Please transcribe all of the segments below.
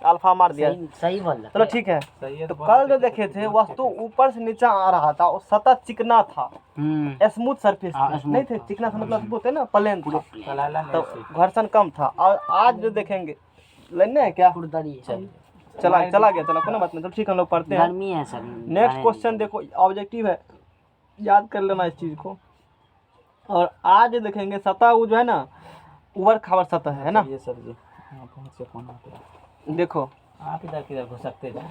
Alpha मार दिया। सही बोल। चलो ठीक है। तो कल जो देखे थे वस्तु ऊपर से नीचे आ रहा था और सतह चिकना था, स्मूथ सरफेस नहीं थे। चिकना था मतलब स्मूथ है ना, प्लेन था, तो घर्षण कम था। और आज जो देखेंगे लेने है क्या चला गया, चलो कोई बात नहीं। तो ठीक हम लोग पढ़ते हैं। गर्मी है सर। नेक्स्ट क्वेश्चन देखो, ऑब्जेक्टिव है, याद कर लेना इस चीज को। और आज देखेंगे सतह वो जो है ना, ऊपर खावर सतह है ना। ये सर जी देखो आप इधर किधर घुसकते जा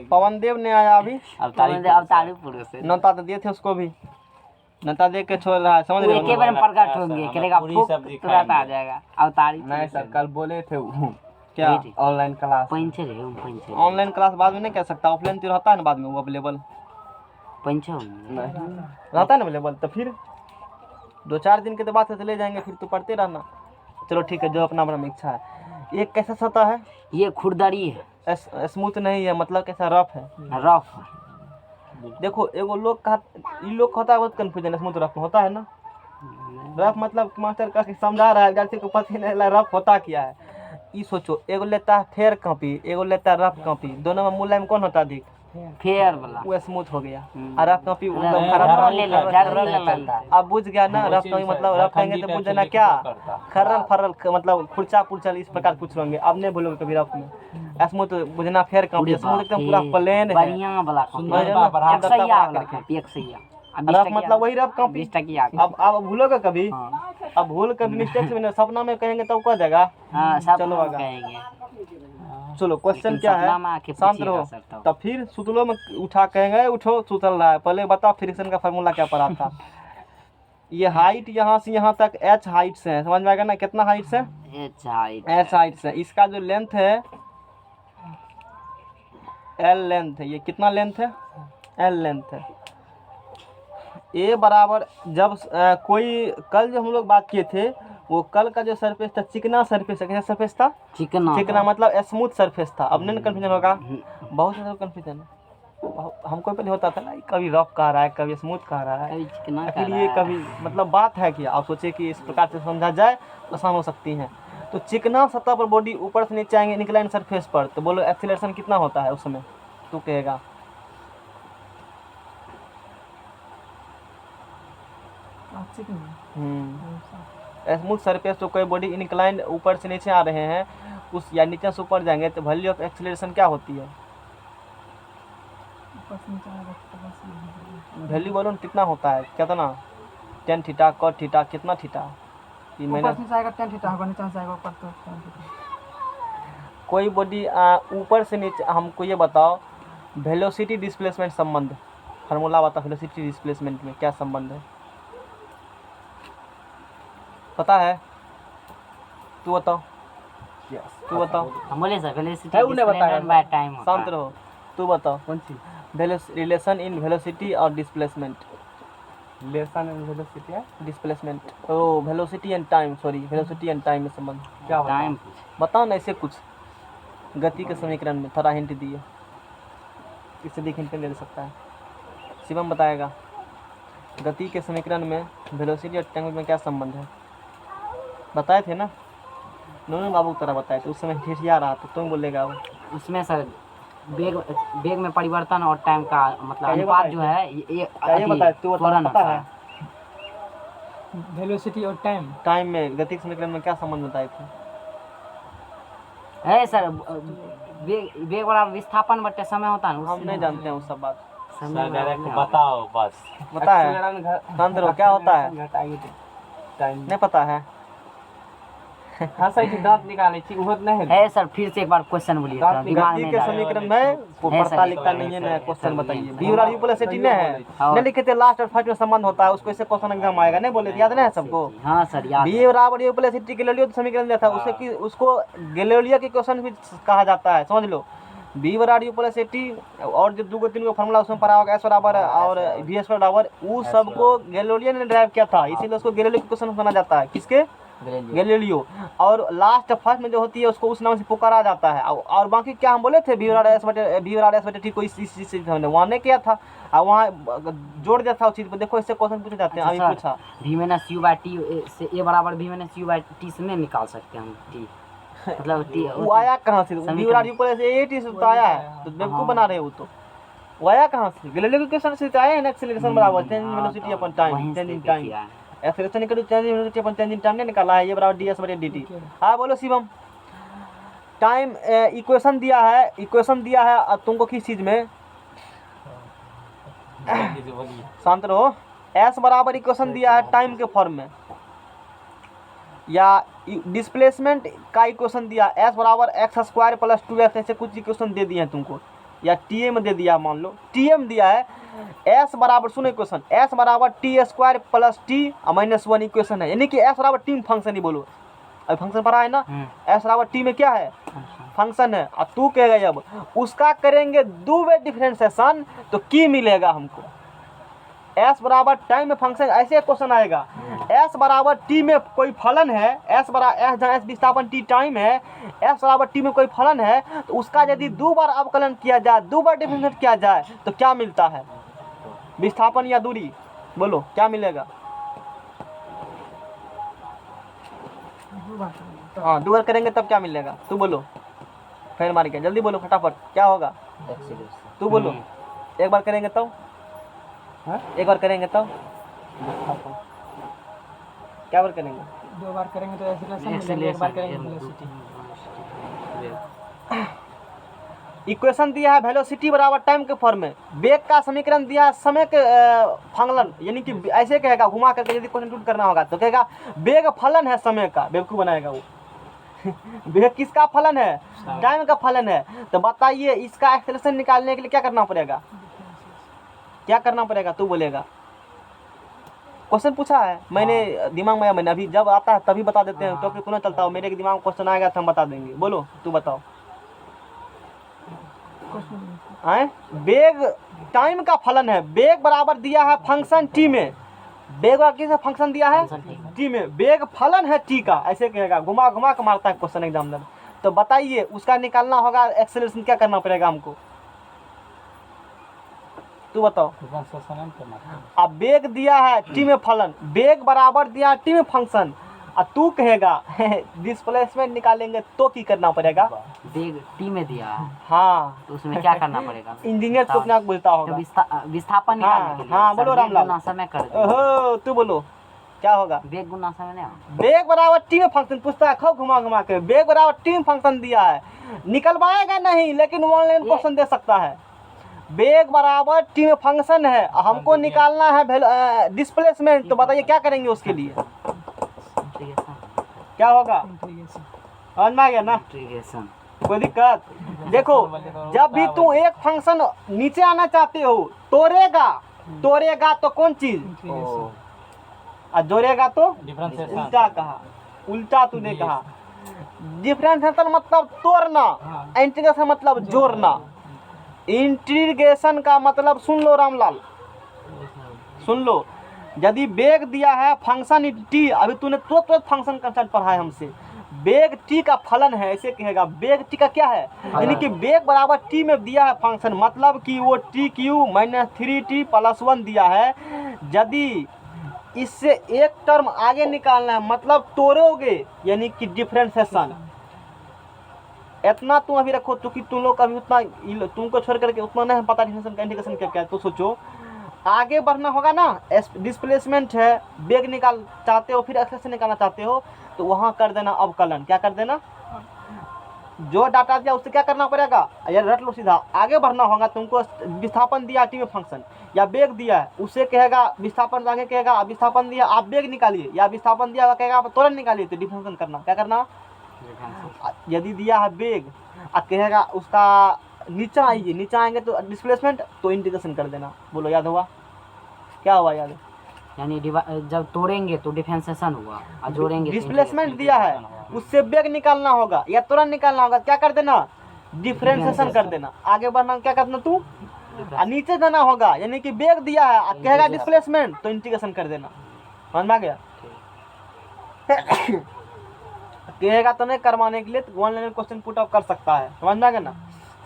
पवन देव ने आया अभी, अब तारीफ से नौता तो दिए थे उसको भी, नौता दे के छोड़ रहा है, समझ रहे हो। एक बार में प्रकट होंगे, करेगा फूक तुरंत आ जाएगा। अब तारीफ नहीं सर, कल बोले थे वो क्या ऑनलाइन क्लास पंचे ऑनलाइन क्लास बाद में नहीं कह सकता, ऑफलाइन तो रहता है ना बाद में वो अवेलेबल पंचे रहता है ना अवेलेबल। तो फिर 2-4 दिन के तो बाद चले जाएंगे, फिर तो पढ़ते रहना। चलो ठीक है, जो अपना अपना इच्छा है। ये कैसा सतह है? ये खुरदरी है, स्मूथ नहीं है, मतलब कैसा रफ है। रफ देखो एगो लोग का लोग होता है बहुत कंफ्यूजन, स्मूथ रफ होता है ना। रफ मतलब मास्टर का समझा रहा है, विद्यार्थी को पता ही नहीं रफ होता क्या है। ये सोचो, एगो लेता है फेयर कॉपी, एगो लेता है रफ कॉपी, दोनों में मुलायम कौन होता है अधिक? फेयर वाला। वो स्मूथ हो गया। और रफ कॉपी एकदम खराब। अब बुझ गया ना, रफ कॉपी मतलब रफ कहेंगे तो बुझ जाना क्या, खर्रल फर्रल मतलब खुरचा पुरचल इस प्रकार कुछ होंगे। अब नहीं भूलोगे कभी रफ में। स्मूथ बुझना फेयर कॉपी, स्मूथ एकदम पूरा प्लेन है, बढ़िया वाला रफ मतलब वही रफ कॉपी। अब भूलोगे कभी, अब भूल कभी मिस्टेक से सपना में कहेंगे तब कह देगा। चलो चलो क्वेश्चन क्या है, शांत रहो। तब फिर सुतलो में उठा कहेंगे उठो सुतल रहा है, पहले बताओ फ्रिक्शन का फार्मूला क्या पढ़ा था। ये हाइट यहाँ से यहाँ तक h हाइट से है, समझ में आएगा ना कितना हाइट से? h हाइट से। इसका जो लेंथ है l लेंथ है, ये कितना लेंथ है? l लेंथ है। a बराबर जब कोई कल जो हम लोग बात किए थे, वो कल का जो सरफेस था चिकना सरफेस है। कैसा सरफेस था? चिकना मतलब स्मूथ सरफेस था। अब नहीं कंफ्यूजन होगा, बहुत ज़्यादा कंफ्यूजन हमको पहले होता था ना, कभी रफ कह रहा है, कभी स्मूथ कह रहा है, आखिर ये कभी मतलब बात है कि आप सोचे कि इस प्रकार से समझा जाए आसान हो सकती हैं। तो चिकना सतह पर बॉडी ऊपर से नीचे आएंगे इंक्लाइन सरफेस पर, तो बोलो एक्सीलरेशन कितना होता है उस समय? तू कहेगा स्मूथ सरफेस तो कोई बॉडी इंक्लाइन ऊपर से नीचे आ रहे हैं उस, या नीचे से ऊपर जाएंगे, तो वैल्यू ऑफ एक्सीलरेशन क्या होती है? वैल्यू बोलो कितना होता है, कितना? tan थीटा cot थीटा, कितना थीटा? कोई बॉडी ऊपर से नीचे, हमको ये बताओ वेलोसिटी डिस्प्लेसमेंट संबंध, फार्मूला बताओ वेलोसिटी डिस्प्लेसमेंट में क्या संबंध है, पता है? तू बताओ। तू बताओ। बोले sir velocity displacement by time. शांत रहो, तू बताओ कौन सी रिलेशन इन वेलोसिटी और डिस्प्लेसमेंट? रिलेशन इन वेलोसिटी है displacement, oh velocity and time, sorry velocity and time में संबंध क्या होता है? बताओ ना ऐसे कुछ गति के समीकरण में, थोड़ा हिंट दिए, इससे देख हिंट ले सकता है। शिवम बताएगा गति के समीकरण में वेलोसिटी और टाइम में क्या संबंध है? बताए थे ना, नोनू बाबू की तरह बताए थे, उस समय ठिठिया रहा तो तुम बोलेगा वो। उसमें सर वेग में परिवर्तन और टाइम का मतलब अनुपात जो है ये बताए। तू पता है वेलोसिटी और टाइम में गति के समीकरण में क्या संबंध बताए थे? है सर वेग वाला विस्थापन बटे समय होता है ना, हम नहीं जानते हैं उस सब बात। बताओ बस, पता है शांत क्या होता है? नहीं पता है? हाँ सही दांत निकाले ठीक होत नहीं है सर। फिर से एक बार क्वेश्चन बोलिए, गति के समीकरण में वो पढ़ता लिखता नहीं है ना, क्वेश्चन बताइए। बी और वेलोसिटी में है नहीं लिखे थे, लास्ट और फर्स्ट में संबंध होता है, उसको ऐसे क्वेश्चन एग्जाम आएगा, नहीं बोले याद नहीं है सबको? हाँ सर याद। बी बराबर वेलोसिटी गैलीलियो समीकरण दिया था, उसे कि उसको गैलीलियो के क्वेश्चन भी कहा जाता है, समझ लो। बी बराबर वेलोसिटी और जो 2-3 को फार्मूला उसमें पढ़ा होगा, एस बराबर और वी एस बराबर, वो सबको गैलीलियो ने ड्राइव किया था, इसीलिए उसको गैलीलियो के क्वेश्चन माना जाता है। किसके? गैलीलियो। और लास्ट फर्स्ट में जो होती है उसको उस नाम से पुकारा जाता है। और बाकी क्या हम बोले थे, वी को इस चीज़ से हमने वहाँ नहीं किया था, और वहाँ जोड़ दिया था उस चीज़ पर। देखो इससे क्वेश्चन पूछे जाते हैं। अच्छा अभी पूछा v minus you by T से ए बराबर v minus you by T से नहीं निकाल सकते हम टी, मतलब टी वो आया कहाँ से? वी पर ए टी से तो आया है, तो बेवकूफ़ बना रहे हो। तो वो आया कहाँ से? गैलीलियो के क्वेश्चन से तो आया है ना, एक्सेलरेशन बराबर change in velocity upon time, change in time. Acceleration निकल change in velocity upon change in time नहीं निकाला है, ये बराबर ds बटे dt। हाँ बोलो शिवम। टाइम इक्वेशन दिया है अब तुमको किस चीज़ में, शांत रहो। s बराबर इक्वेशन दिया है टाइम के फॉर्म में, या डिस्प्लेसमेंट का इक्वेशन दिया s बराबर x² प्लस 2x, ऐसे कुछ इक्वेशन दे दिए हैं तुमको, या tm दे दिया, मान लो tm दिया है। s बराबर, सुनो इक्वेशन, s बराबर t² plus t minus 1 equation है, यानी कि s बराबर टी में फंक्शन ही बोलो। अभी फंक्शन पढ़ा है ना, s बराबर टी में क्या है, फंक्शन है। और तू कहेगा जब उसका करेंगे दो वे डिफरेंशिएशन तो की मिलेगा हमको। s बराबर टाइम में फंक्शन, ऐसे क्वेश्चन आएगा। s बराबर t में कोई फलन है, s बराबर जहाँ s विस्थापन t टाइम है, s बराबर t में कोई फलन है, तो उसका यदि दो बार अवकलन किया जाए, दो बार डिफरेंशिएट किया जाए तो क्या मिलता है, विस्थापन या दूरी, बोलो क्या मिलेगा। हाँ दो बार करेंगे तब क्या मिलेगा, तू बोलो, फिर मार के जल्दी बोलो फटाफट, क्या होगा, तू बोलो। एक बार करेंगे तब, एक बार करेंगे तब, क्या बार करेंगे, 2 बार करेंगे तो एक्सेलरेशन, एक बार करेंगे वेलोसिटी। इक्वेशन दिया है वेलोसिटी बराबर टाइम के फॉर्म में, वेग का समीकरण दिया है समय के फलन, यानी कि ऐसे कहेगा घुमा करके, यदि क्वेश्चन टूट करना होगा तो कहेगा वेग फलन है समय का, बेवकूफ बनाएगा वो। वेग किसका फलन है, टाइम का फलन है। तो बताइए इसका एक्सेलरेशन निकालने के लिए क्या करना पड़ेगा, क्या करना पड़ेगा, तू बोलेगा। क्वेश्चन पूछा है मैंने, दिमाग में मैंने, अभी जब आता है तभी बता देते हैं, टॉपिक ना चलता हो, मेरे दिमाग में क्वेश्चन आएगा तो हम बता देंगे। बोलो तू बताओ। वेग टाइम का फलन है, वेग बराबर दिया है फंक्शन टी में, वेग किस फंक्शन दिया है टी में, वेग फलन है टी का, ऐसे कहेगा, घुमा घुमा के मारता है क्वेश्चन एग्जामिनर। तो बताइए उसका निकालना होगा एक्सेलरेशन, क्या करना पड़ेगा हमको, तू बताओ। अब वेग दिया है टी में फलन, वेग बराबर दिया है टी में फंक्शन, और तू कहेगा डिस्प्लेसमेंट निकालेंगे तो की करना पड़ेगा, वेग टी में दिया है, हाँ तो उसमें क्या करना पड़ेगा, इंजीनियर तो अपना बोलता होगा, विस्थापन निकालने के लिए। हाँ बोलो रामलाल, गुना समय कर दो। ओहो तू बोलो क्या होगा, वेग गुना समय नहीं, वेग बराबर टी में फंक्शन पूछता है, खूब घुमा घुमा के, वेग बराबर टी में फंक्शन दिया है, निकलवाएगा नहीं लेकिन ऑनलाइन क्वेश्चन दे सकता है। वेग बराबर टी में फंक्शन है, हमको निकालना है डिस्प्लेसमेंट, तो बताइए क्या करेंगे उसके लिए, क्या होगा, समझ में आ गया ना, कोई दिक्कत। देखो जब भी तू एक फंक्शन नीचे आना चाहते हो, तोड़ेगा तो कौन चीज, और जोड़ेगा तो उल्टा कहा, उल्टा तूने कहा। डिफरेंशिएशन मतलब तोड़ना, इंटीग्रेशन मतलब जोड़ना। इंटीग्रेशन का मतलब सुन लो रामलाल, सुन लो, यदि वेग दिया है फंक्शन टी, अभी तूने तुरंत फंक्शन कंसेप्ट पढ़ा है हमसे, वेग टी का फलन है, ऐसे कहेगा, वेग टी का क्या है, यानी कि वेग बराबर टी में दिया है फंक्शन, मतलब कि वो T Q minus 3t plus 1 दिया है। यदि इससे एक टर्म आगे निकालना है, मतलब तोड़ोगे, यानी कि डिफरेंशिएशन। इतना तुम अभी रखो, क्योंकि तुम लोग अभी उतना, तुमको छोड़ करके उतना नहीं पता डिफरेंशिएशन का इंटीग्रेशन क्या क्या है, तो सोचो आगे बढ़ना होगा ना। डिस्प्लेसमेंट है, वेग निकाल चाहते हो, फिर एक्सेलरेशन निकालना चाहते हो, तो वहाँ कर देना अवकलन, क्या कर देना, जो डाटा दिया उससे क्या करना पड़ेगा, यार रट लो सीधा। आगे बढ़ना होगा तुमको, विस्थापन दिया टी में फंक्शन, या वेग दिया है, उससे कहेगा विस्थापन, आगे कहेगा विस्थापन दिया आप वेग निकालिए, या विस्थापन दिया कहेगा आप तुरंत निकालिए, तो डिफरेंशिएशन करना, क्या करना। यदि दिया है वेग, कहेगा उसका नीचा आइए, नीचा आएंगे तो डिस्प्लेसमेंट, तो इंटीग्रेशन कर देना। बोलो याद हुआ, क्या हुआ याद, यानी जब तोड़ेंगे तो डिफरेंशिएशन हुआ, और जोड़ेंगे डिस्प्लेसमेंट दिया है, उससे वेग निकालना होगा या तुरंत निकालना होगा, क्या कर देना, डिफरेंशिएशन कर देना। आगे बढ़ना क्या करना तू, नीचे जाना होगा, यानी कि वेग दिया है, कहेगा डिस्प्लेसमेंट, तो इंटीग्रेशन कर देना। समझ में आ गया। कहेगा तो नहीं करवाने के लिए, तो one line question put up कर सकता है, समझ में आ गया ना।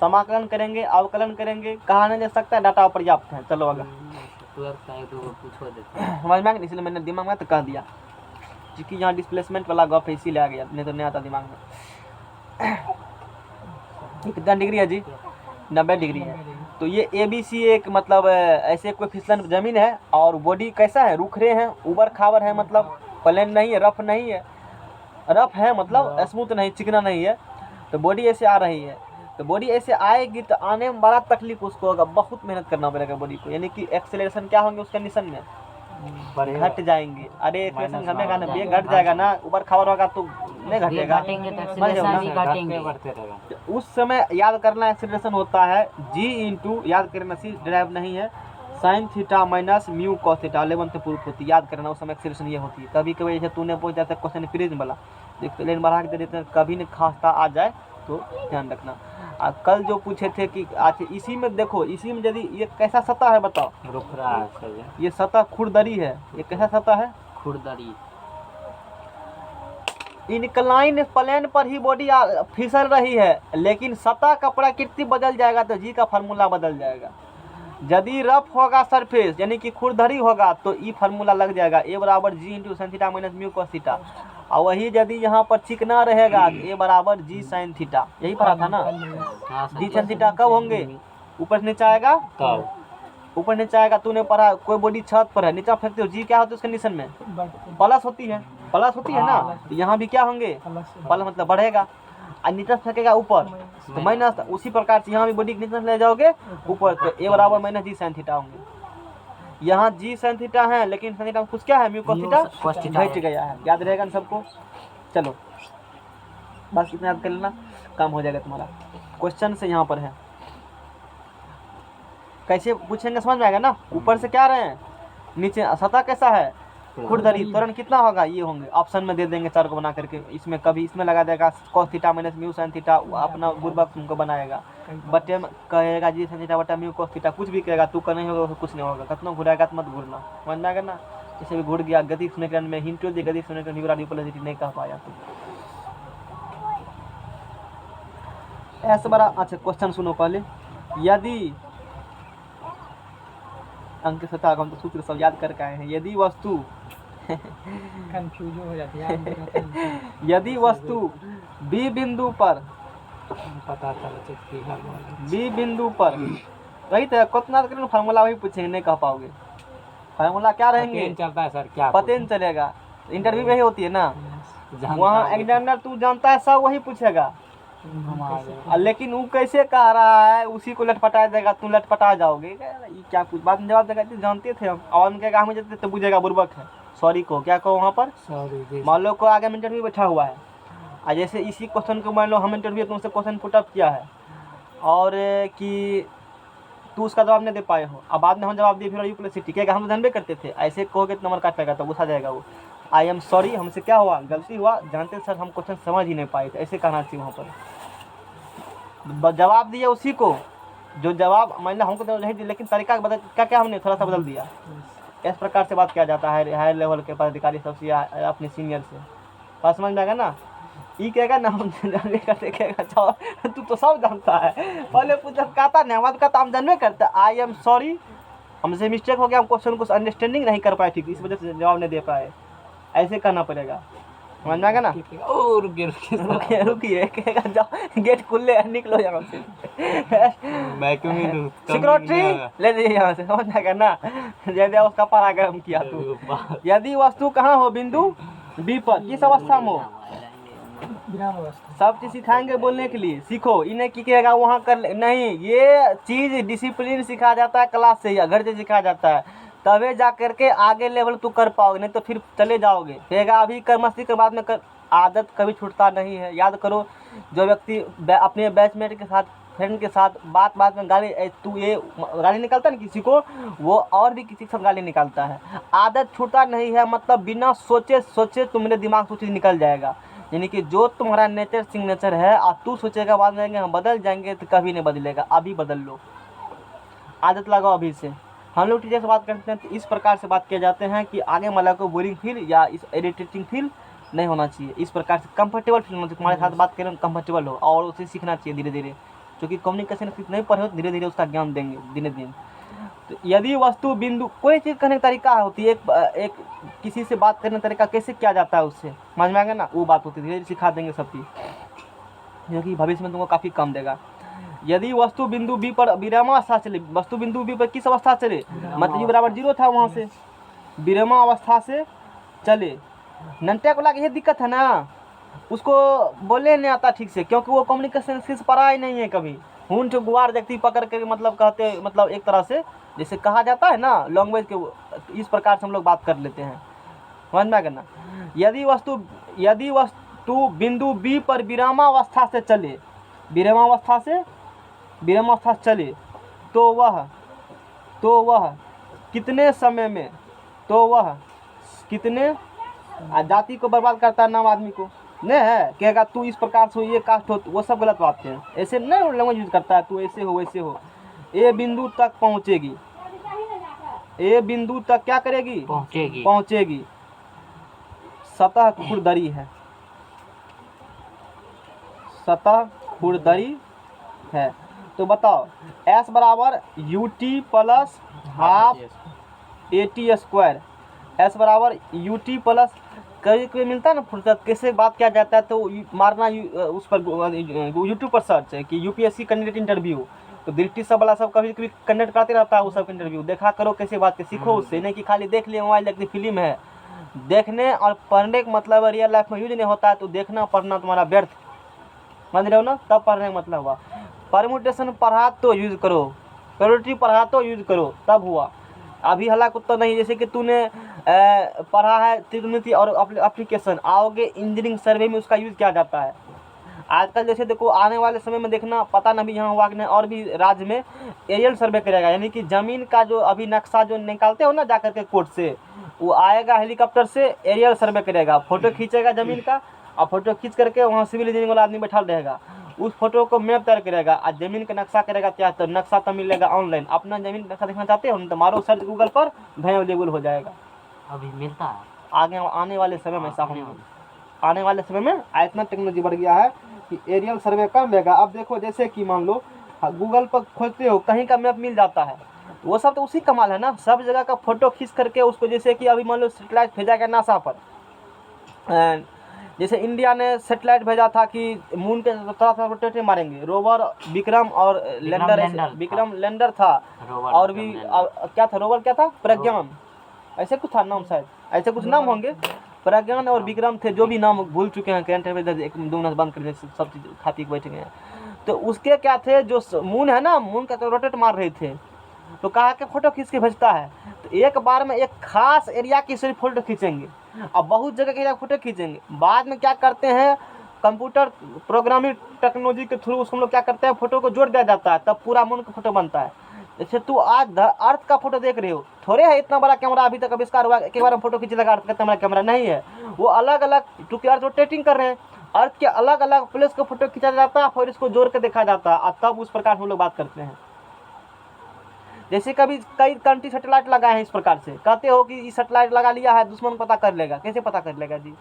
समाकलन करेंगे, अवकलन करेंगे, कहा नहीं दे सकता है, डाटा पर्याप्त है। चलो अगर 12 का एक दो पूछो देते हैं। समझ में आ गया, इसलिए मैंने दिमाग में तो कह दिया, क्योंकि यहाँ डिस्प्लेसमेंट वाला गप है इसीलिए आ गया, नहीं तो नहीं आता दिमाग में। ये कितना डिग्री है जी? 90 डिग्री है। तो ये ABC एक मतलब ऐसे कोई फिसलन जमीन है, और बॉडी कैसा है? रुखरे हैं, उबर खावर है, मतलब प्लेन नहीं है, रफ नहीं है, रफ है मतलब स्मूथ नहीं, चिकना नहीं है। तो बॉडी ऐसे आ रही है, तो बॉडी ऐसे आएगी तो आने में बड़ा तकलीफ उसको होगा, बहुत मेहनत करना पड़ेगा बॉडी को, यानी कि एक्सेलरेशन क्या होंगे उस कंडीशन में? घट जाएंगे। अरे एक्सेलरेशन घटेगा ना, वेग घट जाएगा ना, उबर खावर होगा तो नहीं घटेगा। घटेंगे तो एक्सीलरेशन भी घटेंगे। बढ़ते रहेगा। तो उस समय याद करना एक्सेलरेशन होता है G इंटू, याद करना C ड्राइव नहीं है, sine theta minus mu cos theta, 11th proof होती है, याद करना उस समय एक्सेलरेशन ये होती है। कभी कभी जैसे तूने पूछ जाता है क्वेश्चन प्रिज्म वाला, लेन बढ़ा के दे देते हैं, कभी नहीं खास्ता आ जाए तो ध्यान रखना। कल जो पूछे थे कि अच्छा इसी में देखो, इसी में यदि ये कैसा सतह है बताओ? रुक रहा है सही है। ये सतह खुरदरी है, ये कैसा सतह है? खुरदरी। इनक्लाइन प्लेन पर ही बॉडी फिसल रही है, लेकिन सतह का प्रकृति बदल जाएगा तो जी का फार्मूला बदल जाएगा। यदि रफ होगा सरफेस यानी कि खुरदरी होगा तो ई फार्मूला लग जाएगा, A बराबर G into sine theta minus mu cos theta. और वही यदि यहाँ पर चिकना रहेगा तो A बराबर G साइन थीटा, यही पढ़ा था ना। G साइन थीटा कब होंगे? ऊपर से नीचे आएगा, तब ऊपर नीचे आएगा। तूने पढ़ा कोई बॉडी छत पर है, नीचे फेंकते हो, जी क्या होती है उस कंडीशन में? प्लस होती है, प्लस होती है ना। तो यहाँ भी क्या होंगे? प्लस मतलब बढ़ेगा, और नीचे फेंकेगा ऊपर तो माइनस। उसी प्रकार से यहाँ भी बॉडी नीचे ले जाओगे ऊपर तो A बराबर माइनस G साइन थीटा होंगे। यहाँ G साइन थीटा है, लेकिन साइन थीटा में कुछ क्या है? म्यू कॉस थीटा घट गया है, याद रहेगा ना सबको। चलो बस इतना याद कर लेना, काम हो जाएगा तुम्हारा। क्वेश्चन से यहाँ पर है, कैसे पूछेंगे समझ में आएगा ना। ऊपर से क्या रहे हैं, नीचे सतह कैसा है? खुरदरी। त्वरण कितना होगा? ये होंगे, ऑप्शन में दे देंगे चार को बना करके। इसमें कभी इसमें लगा देगा cos theta minus mu sine theta, अपना बुर्बक तुमको बनाएगा। बटे में कहेगा जी साइन थीटा बटा म्यू कॉस थीटा, कुछ भी कहेगा तू का नहीं होगा, उसको कुछ नहीं होगा। कितना घुराएगा तो मत घूरना, समझ में आएगा ना। जैसे भी घुर गया गति समीकरण में, हिंट दी गति समीकरण न्यूमेरिकल नहीं कह पाया तो ऐसा बड़ा। अच्छा क्वेश्चन सुनो पहले, यदि अंक सतह हम तो सूत्र सब याद करके आए हैं। यदि वस्तु कंफ्यूज हो जाती है। यदि वस्तु B बिंदु पर, पता चला कि B बिंदु पर वही तो कितना फार्मूला वही पूछेंगे, नहीं कह पाओगे। फार्मूला क्या रहेंगे? चलता है सर, क्या पता नहीं चलेगा, इंटरव्यू वही होती है ना, वहाँ एग्जामिनर तू जानता है सब वही पूछेगा। लेकिन वो कैसे कह रहा है उसी को लटपटा देगा, तू लटपटा जाओगे। ये क्या कुछ बाद में जवाब देगा, जानते थे हम। आवाज में क्या हम जाते तो बुझेगा बुर्बक है, सॉरी को क्या कहो वहाँ पर। मान लो को आगे में इंटरव्यू बैठा हुआ है, और जैसे इसी क्वेश्चन को मान लो हम इंटरव्यू तुमसे क्वेश्चन पुटअप किया है और कि तू उसका जवाब नहीं दे पाए हो, अब बाद में हम जवाब दिए फिर यूपीएससी क्या हम जानबे करते थे, ऐसे कहोगे तो नंबर काटेगा, तो गुस्सा जाएगा वो। आई एम सॉरी, हमसे क्या हुआ, गलती हुआ, जानते सर हम क्वेश्चन समझ ही नहीं पाए थे, ऐसे कहना चाहिए वहाँ पर। जवाब दिया उसी को जो जवाब मान लो हमको नहीं दिया, लेकिन तरीका बदल क्या हमने थोड़ा सा बदल दिया। इस प्रकार से बात किया जाता है हायर लेवल के पदाधिकारी सबसे या अपने सीनियर से। बात समझ में आएगा ना। ये कहेगा ना हम जानवे करते, कहेगा तू तो सब जानता है, पहले पूछा कहता नहीं हमारे का हम जानवे करते। आई एम सॉरी, हमसे मिस्टेक हो गया, हम क्वेश्चन को अंडरस्टैंडिंग नहीं कर पाए ठीक, इस वजह से जवाब नहीं दे पाए, ऐसे कहना पड़ेगा। समझ में आएगा ना। रुकिए कहेगा जाओ गेट खुले निकलो यहाँ से, सिक्योरिटी ले लीजिए यहाँ से, समझ आएगा ना। जैसे उसका पराक्रम किया तू। यदि वस्तु कहाँ हो, बिंदु बी पर, किस अवस्था में हो, सब चीज सिखाएंगे बोलने के लिए, सीखो। इन्हें की कहेगा वहाँ कर नहीं, ये चीज डिसिप्लिन सिखाया जाता है क्लास से या घर से सिखाया जाता है, तबे जा करके आगे लेवल तू कर पाओगे, नहीं तो फिर चले जाओगे। कहेगा अभी कर मस्ती के बाद में कर, आदत कभी छूटता नहीं है। याद करो, जो व्यक्ति अपने बैचमेट के साथ फ्रेंड के साथ बात में गाली, तू ये गाली निकालता है ना किसी को, वो और भी किसी से गाली निकालता है। आदत छूटता नहीं है, मतलब बिना सोचे तुम्हारे दिमाग से चीज़ निकल जाएगा। यानी कि जो तुम्हारा नेचर सिग्नेचर है और तू सोचेगा बाद में हम बदल जाएंगे, तो कभी नहीं बदलेगा। अभी बदल लो, आदत लगाओ अभी से। हम लोग टीचर से बात करते हैं तो इस प्रकार से बात किए जाते हैं कि आगे वाला को बोरिंग फील या इस इरिटेटिंग फील नहीं होना चाहिए। इस प्रकार से कंफर्टेबल फील होना चाहिए, तुम्हारे साथ बात करें कंफर्टेबल हो, और उसे सीखना चाहिए धीरे धीरे, क्योंकि कम्युनिकेशन स्किल्स नहीं पढ़े हो तो धीरे धीरे उसका ज्ञान देंगे दिन दिन। तो यदि वस्तु बिंदु, कोई चीज़ कहने का तरीका होती है, एक किसी से बात करने का तरीका कैसे किया जाता है, उससे समझ में आ गया ना, वो बात होती है, धीरे धीरे सिखा देंगे सब चीज़, जो कि भविष्य में तुमको काफ़ी कम देगा। यदि वस्तु बिंदु बी पर विरामावस्था चले, वस्तु बिंदु बी पर किस अवस्था चले, मतलब u बराबर 0 था, वहाँ से विरामावस्था से चले। नंटे को लगा ये दिक्कत है ना, उसको बोलने नहीं आता ठीक से, क्योंकि वो कम्युनिकेशन स्किल्स पढ़ा ही नहीं है कभी। हूंठ गुआर व्यक्ति पकड़ के मतलब कहते, मतलब एक तरह से जैसे कहा जाता है ना लैंग्वेज के, इस प्रकार से हम लोग बात कर लेते हैं, समझ में आ गया ना। यदि वस्तु बिंदु बी पर विरामावस्था से चले, विरामावस्था से चले, तो वह कितने समय में, तो वह कितने, जाति को बर्बाद करता है, नाम आदमी को नहीं है, कहेगा तू इस प्रकार से ये कास्ट हो, वो सब गलत बात है, ऐसे नहीं लैंग्वेज यूज करता है, तू ऐसे हो वैसे हो। ए बिंदु तक पहुँचेगी, ए बिंदु तक क्या करेगी, पहुँचेगी। सतह खुरदरी है, सतह खुरदरी है। तो बताओ S बराबर UT plus half AT square, S बराबर UT प्लस, कभी कभी मिलता है ना फुर्सत कैसे बात किया जाता है, तो मारना उस पर यूट्यूब पर सर्च है कि UPSC कैंडिडेट इंटरव्यू, तो दृष्टि सब वाला सब कभी कभी कंडक्ट करते रहता है, वो सब इंटरव्यू देखा करो कैसे बात के, सीखो उससे, नहीं कि खाली देख लिए मोबाइल देखते फिल्म है। देखने और पढ़ने का मतलब रियल लाइफ में यूज नहीं होता है, तो देखना पढ़ना तुम्हारा व्यर्थ, समझ रहे हो ना, तब पढ़ने का मतलब हुआ। परम्यूटेशन पढ़ा तो यूज करो, प्रोबेबिलिटी पढ़ा तो यूज करो, तब हुआ। अभी हलाक तो नहीं, जैसे कि तूने पढ़ा है त्रिकोणमिति और एप्लीकेशन, आओगे इंजीनियरिंग सर्वे में उसका यूज़ किया जाता है। आजकल जैसे देखो आने वाले समय में देखना, पता नहीं यहाँ हुआ कि नहीं, और भी राज्य में एरियल सर्वे करेगा, यानी कि ज़मीन का जो अभी नक्शा जो निकालते हो ना जा करके कोर्ट से, वो आएगा हेलीकॉप्टर से, एरियल सर्वे करेगा, फोटो खींचेगा ज़मीन का, और फोटो खींच करके वहाँ सिविल इंजीनियरिंग वाला आदमी बैठा रहेगा, उस फोटो को मैप तैयार करेगा और ज़मीन का नक्शा करेगा तैयार, तो नक्शा तो मिलेगा ऑनलाइन। अपना ज़मीन नक्शा देखना चाहते हो तो मारो सर्च गूगल पर, अवेलेबल हो जाएगा। अभी मिलता है, आगे आने वाले समय में ऐसा होने, आने वाले समय में इतना टेक्नोलॉजी बढ़ गया है कि एरियल सर्वे कर लेगा। अब देखो जैसे कि मान लो गूगल पर खोजते हो, कहीं का मैप मिल जाता है, वो सब तो उसी कमाल है ना, सब जगह का फोटो खींच करके उसको, जैसे कि अभी मान लो सेटेलाइट भेजा गया नासा पर, जैसे इंडिया ने सेटेलाइट भेजा था कि मून के तरफ रोटेट मारेंगे, रोवर विक्रम और लैंडर, विक्रम लैंडर था, और भी क्या था, रोवर क्या था, प्रज्ञान, ऐसे कुछ था नाम, शायद ऐसे कुछ नाम होंगे, प्रज्ञान और विक्रम थे, जो भी नाम भूल चुके हैं, करंट अफेयर एक दो मिनट बंद करने से सब चीज़ खा पी के बैठ गए हैं। तो उसके क्या थे, जो मून है ना, मून का तो रोटेट मार रहे थे, तो कहा कि फोटो खींच के भेजता है, तो एक बार में एक खास एरिया की सिर्फ फोटो खींचेंगे, अब बहुत जगह के फोटो खींचेंगे। बाद में क्या करते हैं, कंप्यूटर प्रोग्रामिंग टेक्नोलॉजी के थ्रू उसको हम लोग क्या करते हैं, फोटो को जोड़ दिया जाता है, तब पूरा मून का फोटो बनता है। जैसे तू आज अर्थ का फोटो देख रहे हो, थोड़े है इतना बड़ा कैमरा अभी तक आविष्कार हुआ एक बार हम फोटो खींच लगा, अर्थ का इतना बड़ा कैमरा नहीं है, वो अलग अलग, क्योंकि अर्थ रोटेटिंग कर रहे हैं, अर्थ के अलग अलग प्लेस का फोटो खींचा जाता है, फिर इसको जोड़ के देखा जाता है, और तब उस प्रकार हम लोग बात करते हैं। जैसे कभी कई कंट्री सेटेलाइट लगाए हैं, इस प्रकार से कहते हो कि इस सेटेलाइट लगा लिया है, दुश्मन पता कर लेगा, कैसे पता कर लेगा जी,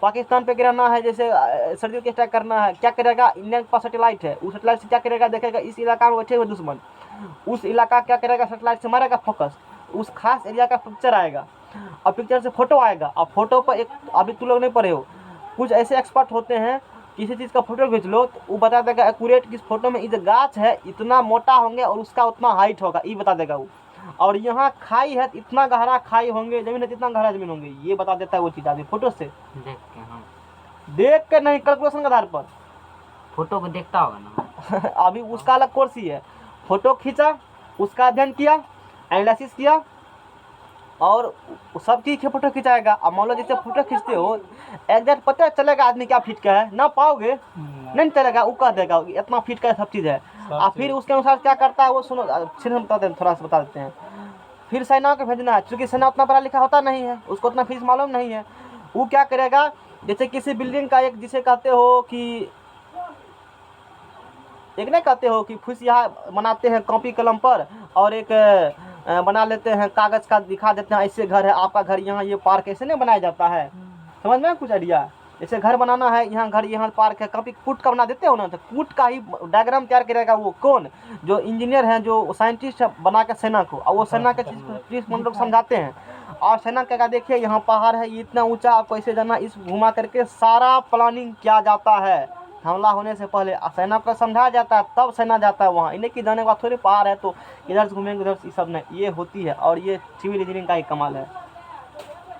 पाकिस्तान पे गिराना है, जैसे सर्दियों के अटैक करना है, क्या करेगा, इंडिया के पास सेटेलाइट है, उस सेटेलाइट से क्या करेगा, देखेगा इस इलाका में बैठे हुए दुश्मन, उस इलाका क्या करेगा, सेटेलाइट से मारेगा फोकस, उस खास एरिया का पिक्चर आएगा, और पिक्चर से फोटो आएगा, और फोटो पर एक, अभी तुम लोग नहीं पढ़े हो, कुछ ऐसे एक्सपर्ट होते हैं, किसी चीज़ का फोटो खींच लो तो वो बता देगा एक्यूरेट किस फोटो में इस गाछ है इतना मोटा होंगे और उसका उतना हाइट होगा, ये बता देगा वो, और यहाँ खाई है इतना गहरा खाई होंगे, जमीन है इतना गहरा जमीन होंगे, ये बता देता है वो चीज़ आदमी फोटो से देख के नहीं, कैलकुलेशन के आधार पर फोटो को देखता होगा ना। अभी उसका अलग कोर्स ही है, फोटो खींचा, उसका अध्ययन किया, एनालिसिस किया, और सब चीज़ के फोटो खिंचाएगा। अब मान लो जैसे फोटो खींचते हो एग्जैक्ट पता चलेगा आदमी क्या फीट का है, ना पाओगे, नहीं चलेगा, वो कह देगा इतना फीट का सब चीज़ है, और फिर उसके अनुसार क्या करता है वो सुनो, फिर हम बता दें, थोड़ा सा बता देते हैं। फिर सेना को भेजना है, चूँकि सेना उतना पढ़ा लिखा होता नहीं है, उसको उतना फीस मालूम नहीं है, वो क्या करेगा, जैसे किसी बिल्डिंग का एक, जिसे कहते हो कि एक नहीं कहते हो कि फुस यहाँ बनाते हैं कॉपी कलम पर, और एक बना लेते हैं कागज़ का, दिखा देते हैं ऐसे घर है आपका घर, यहाँ ये पार्क, ऐसे नहीं बनाया जाता है, समझ में कुछ आइडिया? जैसे घर बनाना है, यहाँ घर, यहाँ पार्क है, कभी कूट का बना देते हो ना, तो कूट का ही डायग्राम तैयार करेगा वो कौन? जो इंजीनियर हैं, जो साइंटिस्ट बना के सेना को, और वो सेना के चीज़ हम लोग समझाते हैं। और सेना का देखिए यहाँ पहाड़ है, ये इतना ऊंचा, आपको ऐसे जाना, इस घुमा करके सारा प्लानिंग किया जाता है। हमला होने से पहले सेना को समझाया जाता है, तब सेना जाता है वहाँ। इन्हें की जाने के बाद थोड़ी पहाड़ है तो इधर से घूमेंगे उधर से, सब नहीं, ये होती है। और ये सिविल इंजीनियरिंग का ही कमाल है।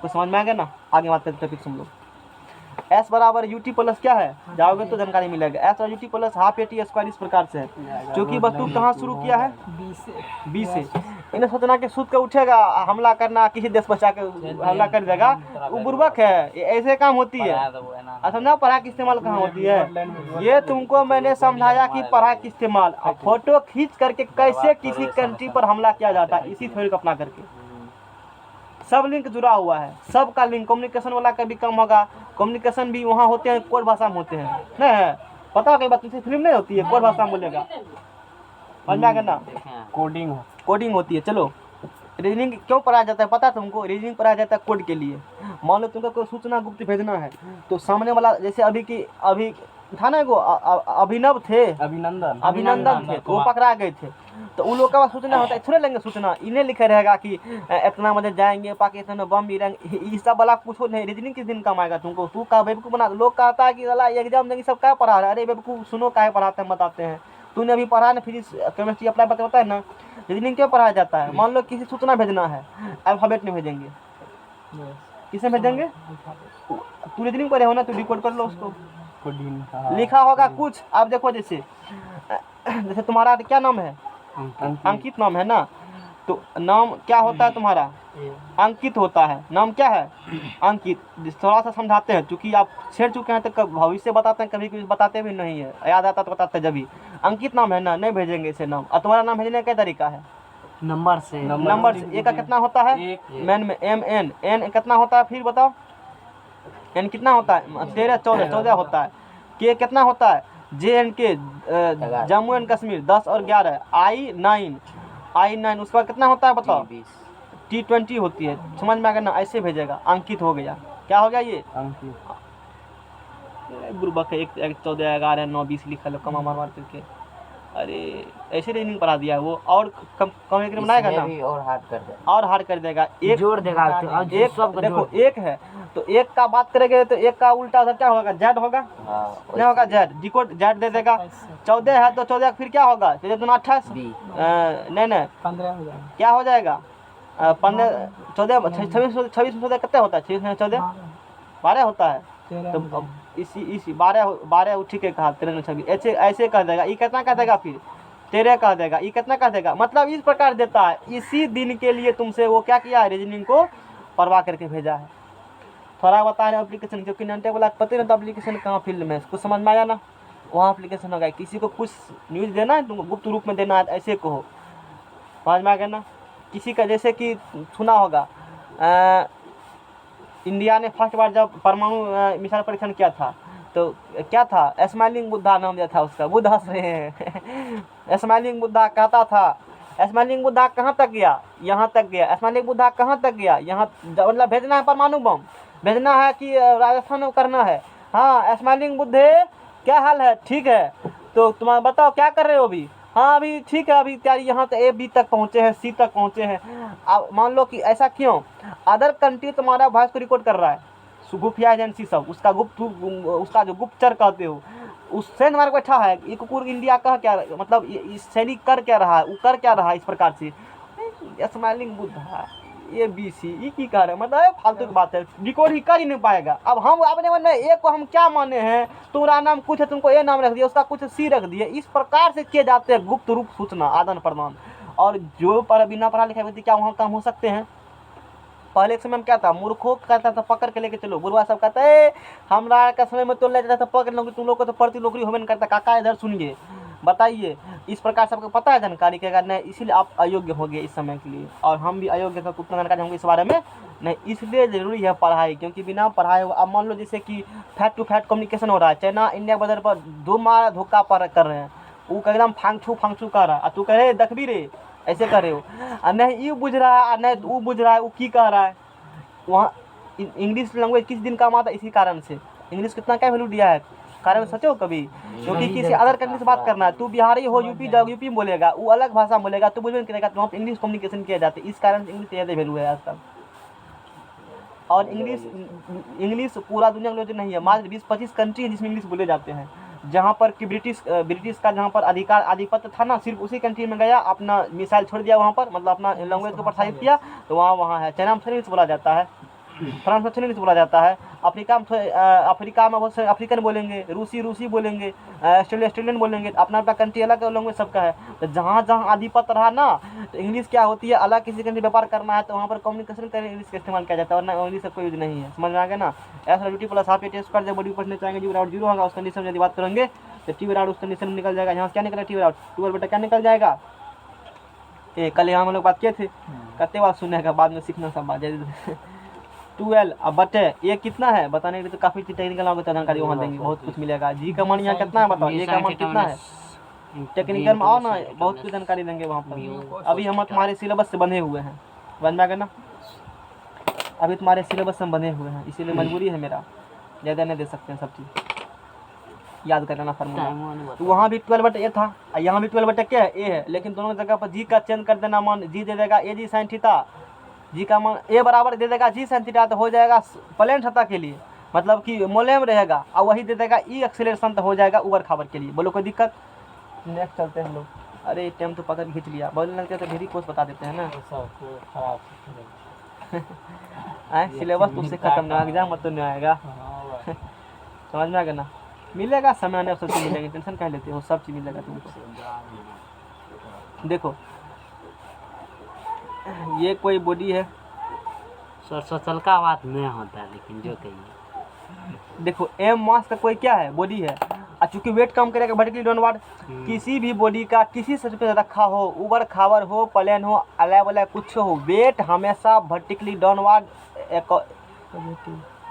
कुछ समझ में आ गया ना? आगे बात करते टॉपिक सुन लो। S बराबर UT प्लस क्या है, जाओगे तो जानकारी मिलेगा। S और UT plus half AT square इस प्रकार से है, क्योंकि वस्तु कहाँ शुरू किया है, B से। इन्हें सोचना कि सूत के उठेगा, हमला करना, किसी देश बचा के हमला कर देगा, वो बुर्बक है। ये ऐसे काम होती है। समझा पढ़ाई की इस्तेमाल कहाँ होती है? ये तुमको मैंने समझाया कि पढ़ाई की इस्तेमाल, फोटो खींच करके कैसे किसी कंट्री पर हमला किया जाता है, इसी थ्योरी को अपना करके। सब लिंक जुड़ा हुआ है, सबका लिंक। कम्युनिकेशन वाला का भी कम होगा, कम्युनिकेशन भी वहाँ होते हैं, कोड भाषा में होते हैं, नहीं है? पता कई बात तुमसे फिल्म नहीं होती है, कोड भाषा में बोलेगा, समझ में आ गया ना? कोडिंग होती है। चलो, रीजनिंग क्यों पढ़ाया जाता है पता है तुमको? रीजनिंग पढ़ाया जाता है कोड के लिए। मान लो तुमको कोई सूचना गुप्त भेजना है, तो सामने वाला, जैसे अभी था ना, वो अभिनव थे, अभिनंदन थे, तो वो पकड़ा गए थे, तो उन लोग का सूचना होता है, थोड़े लेंगे सूचना, इन्हें लिखे रहेगा कि इतना बजे जाएंगे, पाकिस्तान में बम गिरेंगे, ये सब वाला कुछ नहीं। रीजनिंग किस दिन काम आएगा तुमको? तू का बेवकूफ़ बना, लोग कहता है कि साला एग्जाम देंगे, सब क्या पढ़ा रहा है? अरे बेवकूफ़, सुनो काहे पढ़ाते हैं, बताते हैं। तूने अभी पढ़ा ना, फिजिक्स केमिस्ट्री अप्लाई बताता है ना, रीजनिंग क्यों पढ़ाया जाता है? मान लो किसी सूचना भेजना है, अल्फाबेट में भेजेंगे, किसे भेजेंगे? तू रीजनिंग पढ़े हो ना, तू डिकोड कर लो उसको, लिखा होगा कुछ। आप देखो, जैसे तुम्हारा क्या नाम है? अंकित नाम है ना, तो नाम क्या होता है तुम्हारा? अंकित होता है। नाम क्या है? अंकित। थोड़ा सा समझाते हैं, चूँकि आप छेड़ चुके हैं तो भविष्य बताते हैं, कभी कभी बताते भी नहीं है, याद आता तो बताते जब भी। अंकित नाम है ना, नहीं भेजेंगे इसे नाम। और तुम्हारा नाम भेजने का क्या तरीका है? नंबर से। ए का कितना होता है? मैन में MN, N कितना होता है फिर बताओ? N कितना होता है? 13, 14 होता है। K कितना होता है? JNK, जम्मू एंड कश्मीर 10 और 11। I9, उसके बाद कितना होता है बताओ? T20 होती है। समझ में आ गया ना? ऐसे भेजेगा। अंकित हो गया। क्या हो गया ये? बुर्बक है, 1, 14, 11, 9, 20 लिखा लो, कमा मार करके। अरे ऐसे रीजनिंग पढ़ा दिया है वो। और कम बनाएगा ना, और हार्ड कर देगा। एक जोड़ देगा, एक देखो, एक है तो एक का बात करेंगे तो एक का उल्टा उधर क्या होगा? जेड होगा, नहीं होगा? जेड, डिकोड जेड दे देगा। 14 है तो 14 फिर क्या होगा? 28, नहीं 15 हो जाएगा। क्या हो जाएगा? 15, 14, 26 में कितने होता है? 26 में 14, 12 होता है। तो अब इसी 12 ठीक है कहा, 13 में 26 ऐसे कह देगा। ये कितना कह देगा? फिर 13 कह देगा। ये कितना कह देगा? मतलब इस प्रकार देता है। इसी दिन के लिए तुमसे वो क्या किया है? रीजनिंग को पढ़वा करके भेजा है। थोड़ा बता रहे एप्लीकेशन, क्योंकि नंटे वाला पता नहीं तो एप्लीकेशन कहाँ फील्ड में, कुछ समझ में आया ना? वहाँ एप्लीकेशन होगा। किसी को कुछ न्यूज़ देना है तुमको, गुप्त रूप में देना है, ऐसे कहो। समझ में आ गया ना? किसी का, जैसे कि सुना होगा, इंडिया ने फर्स्ट बार जब परमाणु मिसाइल परीक्षण किया था, तो क्या था? स्माइलिंग बुद्धा नाम दिया था उसका। बुद्ध हंस रहे हैं। स्माइलिंग बुद्धा कहता था। स्माइलिंग बुद्धा कहाँ तक गया? यहाँ तक गया। स्माइलिंग बुद्धा कहाँ तक गया? यहाँ, मतलब भेजना है परमाणु बम, भेजना है कि राजस्थान में करना है। हाँ, स्माइलिंग बुद्धे क्या हाल है? ठीक है, तो तुम्हारा बताओ क्या कर रहे हो अभी? हाँ अभी ठीक है, अभी तैयारी, यहाँ तक A B तक पहुँचे हैं, C तक पहुँचे हैं। अब मान लो कि ऐसा क्यों? अदर कंट्री तुम्हारा वॉइस को रिकॉर्ड कर रहा है, खुफिया एजेंसी सब, उसका उसका जो गुप्तचर कहते हो, उससे हमारे बैठा है। ये कुकुर इंडिया कह क्या, मतलब ये सैनिक कर क्या रहा है, वो कर क्या रहा है, इस प्रकार से। स्माइलिंग बुद्धा, ABC ये की कह रहे हैं, मतलब फालतू की बात है। रिकॉर्ड ही कर ही नहीं पाएगा। अब हम अपने मन में एक को हम क्या माने हैं? तुम्हारा नाम कुछ है, तुमको A नाम रख दिया, उसका कुछ C रख दिया। इस प्रकार से किए जाते हैं गुप्त रूप सूचना आदान प्रदान। और जो बिना पढ़ा लिखा व्यक्ति क्या वहाँ काम हो सकते हैं? पहले के समय में क्या था? मूर्खों कहता था पकड़ के लेके चलो। बुढ़वा सब कहता है हमरा का समय में तो ले जाता था पकड़ लो, तुम लोग को तो पढ़ती नौकरी होवे नहीं करता। काका इधर सुनिए, बताइए। इस प्रकार सबको पता है जानकारी के नहीं, इसीलिए आप अयोग्य हो गए इस समय के लिए। और हम भी अयोग्य था, उतना जानकारी होंगे इस बारे में नहीं। इसलिए जरूरी है पढ़ाई, क्योंकि बिना पढ़ाए अब मान लो जैसे कि फैट टू फैट कम्युनिकेशन हो रहा है, चाइना इंडिया बॉर्डर पर 2 मारा धोखा पर कर रहे हैं। वो एकदम फांगछू कर रहा है, तू कह रहे दखबी रे, ऐसे कर रहे हो। नहीं ये बुझ रहा है, नहीं वो बुझ रहा है, वो की कह रहा है। वहाँ इंग्लिश लैंग्वेज किस दिन काम आता है, इसी कारण से। इंग्लिश कितना क्या वैल्यू दिया है, कारण सोचो कभी, क्योंकि किसी अदर कंट्री से बात करना है, तू बिहारी हो, यूपी जाओ, यूपी में बोलेगा, वो अलग भाषा बोलेगा, तो बुझे करेगा, तो वहाँ पर इंग्लिश कम्युनिकेशन किया जाता है, इस कारण से इंग्लिश ज़्यादा वैल्यू है आजकल। और इंग्लिश पूरा दुनिया में नहीं है, मात्र 20-25 कंट्री है जिसमें इंग्लिश बोले जाते हैं। जहाँ पर कि ब्रिटिश का जहाँ पर आधिपत्य था ना, सिर्फ उसी कंट्री में गया, अपना मिसाइल छोड़ दिया वहाँ पर, मतलब अपना लैंग्वेज को प्रोत्साहित किया, तो वहाँ है। चाइना में इंग्लिश बोला जाता है, फ्रांस में इंग्लिश बोला जाता है, अफ्रीका में बहुत सारे अफ्रीकन बोलेंगे, रूसी बोलेंगे, ऑस्ट्रेलियन बोलेंगे, अपना कंट्री अलग लैंग्वेज सबका है। तो जहाँ आधिपत्य रहा ना, तो इंग्लिश क्या होती है, अलग किसी कंट्री व्यापार करना है तो वहाँ पर कम्युनिकेशन करने इंग्लिश का इस्तेमाल किया जाता है, वरना इंग्लिश का कोई यूज नहीं है। समझ में आ गया ना। ऐसा ड्यूटी प्लस हाफ टेस्ट कर जब बॉडी पढ़ने चाहेंगे, जीरो आउट जीरो होगा, उस कंडीशन में यदि बात करेंगे तो टी आउट उस कंडीशन में निकल जाएगा। यहाँ से क्या निकला, टी आउट 12 बेटा क्या निकल जाएगा। कल यहाँ हम लोग बात किए थे, करते बात सुनने का बाद में सीखना सब बात 12 अब बटे ये कितना है बताने के लिए तो काफ़ी टेक्निकल आपको जानकारी वहाँ देंगे, बहुत कुछ मिलेगा। जी का मान यहाँ कितना है बताओ, ये का मान कितना है, टेक्निकल में आओ ना, बहुत कुछ जानकारी देंगे वहाँ पर। अभी हम तुम्हारे सिलेबस से बंधे हुए हैं, बन जाएगा ना, अभी तुम्हारे सिलेबस से हम बंधे हुए हैं, इसीलिए मजबूरी है मेरा, ज़्यादा नहीं दे सकते हैं, सब चीज़ याद कर लेना फार्मूला। तो वहाँ भी 12/a था, यहाँ भी 12/a क्या है, ए है, लेकिन दोनों जगह पर जी का चेंज कर देना, मान जी दे देगा ए जी साइन थीटा, जी का मान ए बराबर दे देगा जी साइन थीटा, तो हो जाएगा प्लेन सतह के लिए, मतलब कि मोलेम रहेगा, और वही दे देगा ई एक्सेलरेशन, तो हो जाएगा ऊबर खाबर के लिए। बोलो कोई दिक्कत। नेक्स्ट चलते हैं हम लोग। अरे टाइम तो पकड़ खींच लिया, बोलने लगते तो ढेरी कोर्स बता देते हैं ना। सिलेबस तुमसे खत्म ना, एग्जाम मत तो नहीं आएगा। समझ में आ गया ना, मिलेगा समय आने सब चीज़ मिलेगी, टेंशन क्या लेते हो, सब चीज़ मिलेगा तुमको। देखो ये कोई बॉडी है, सोशल का बात नहीं होता है, लेकिन जो कहिए देखो एम मास का कोई क्या है, बॉडी है, और चूंकि वेट कम करेगा वर्टिकली डाउनवर्ड, किसी भी बॉडी का किसी सरफेस पे रखा हो, ऊबर खावर हो, प्लेन हो, अलग अलग कुछ हो, वेट हमेशा वर्टिकली डाउनवर्ड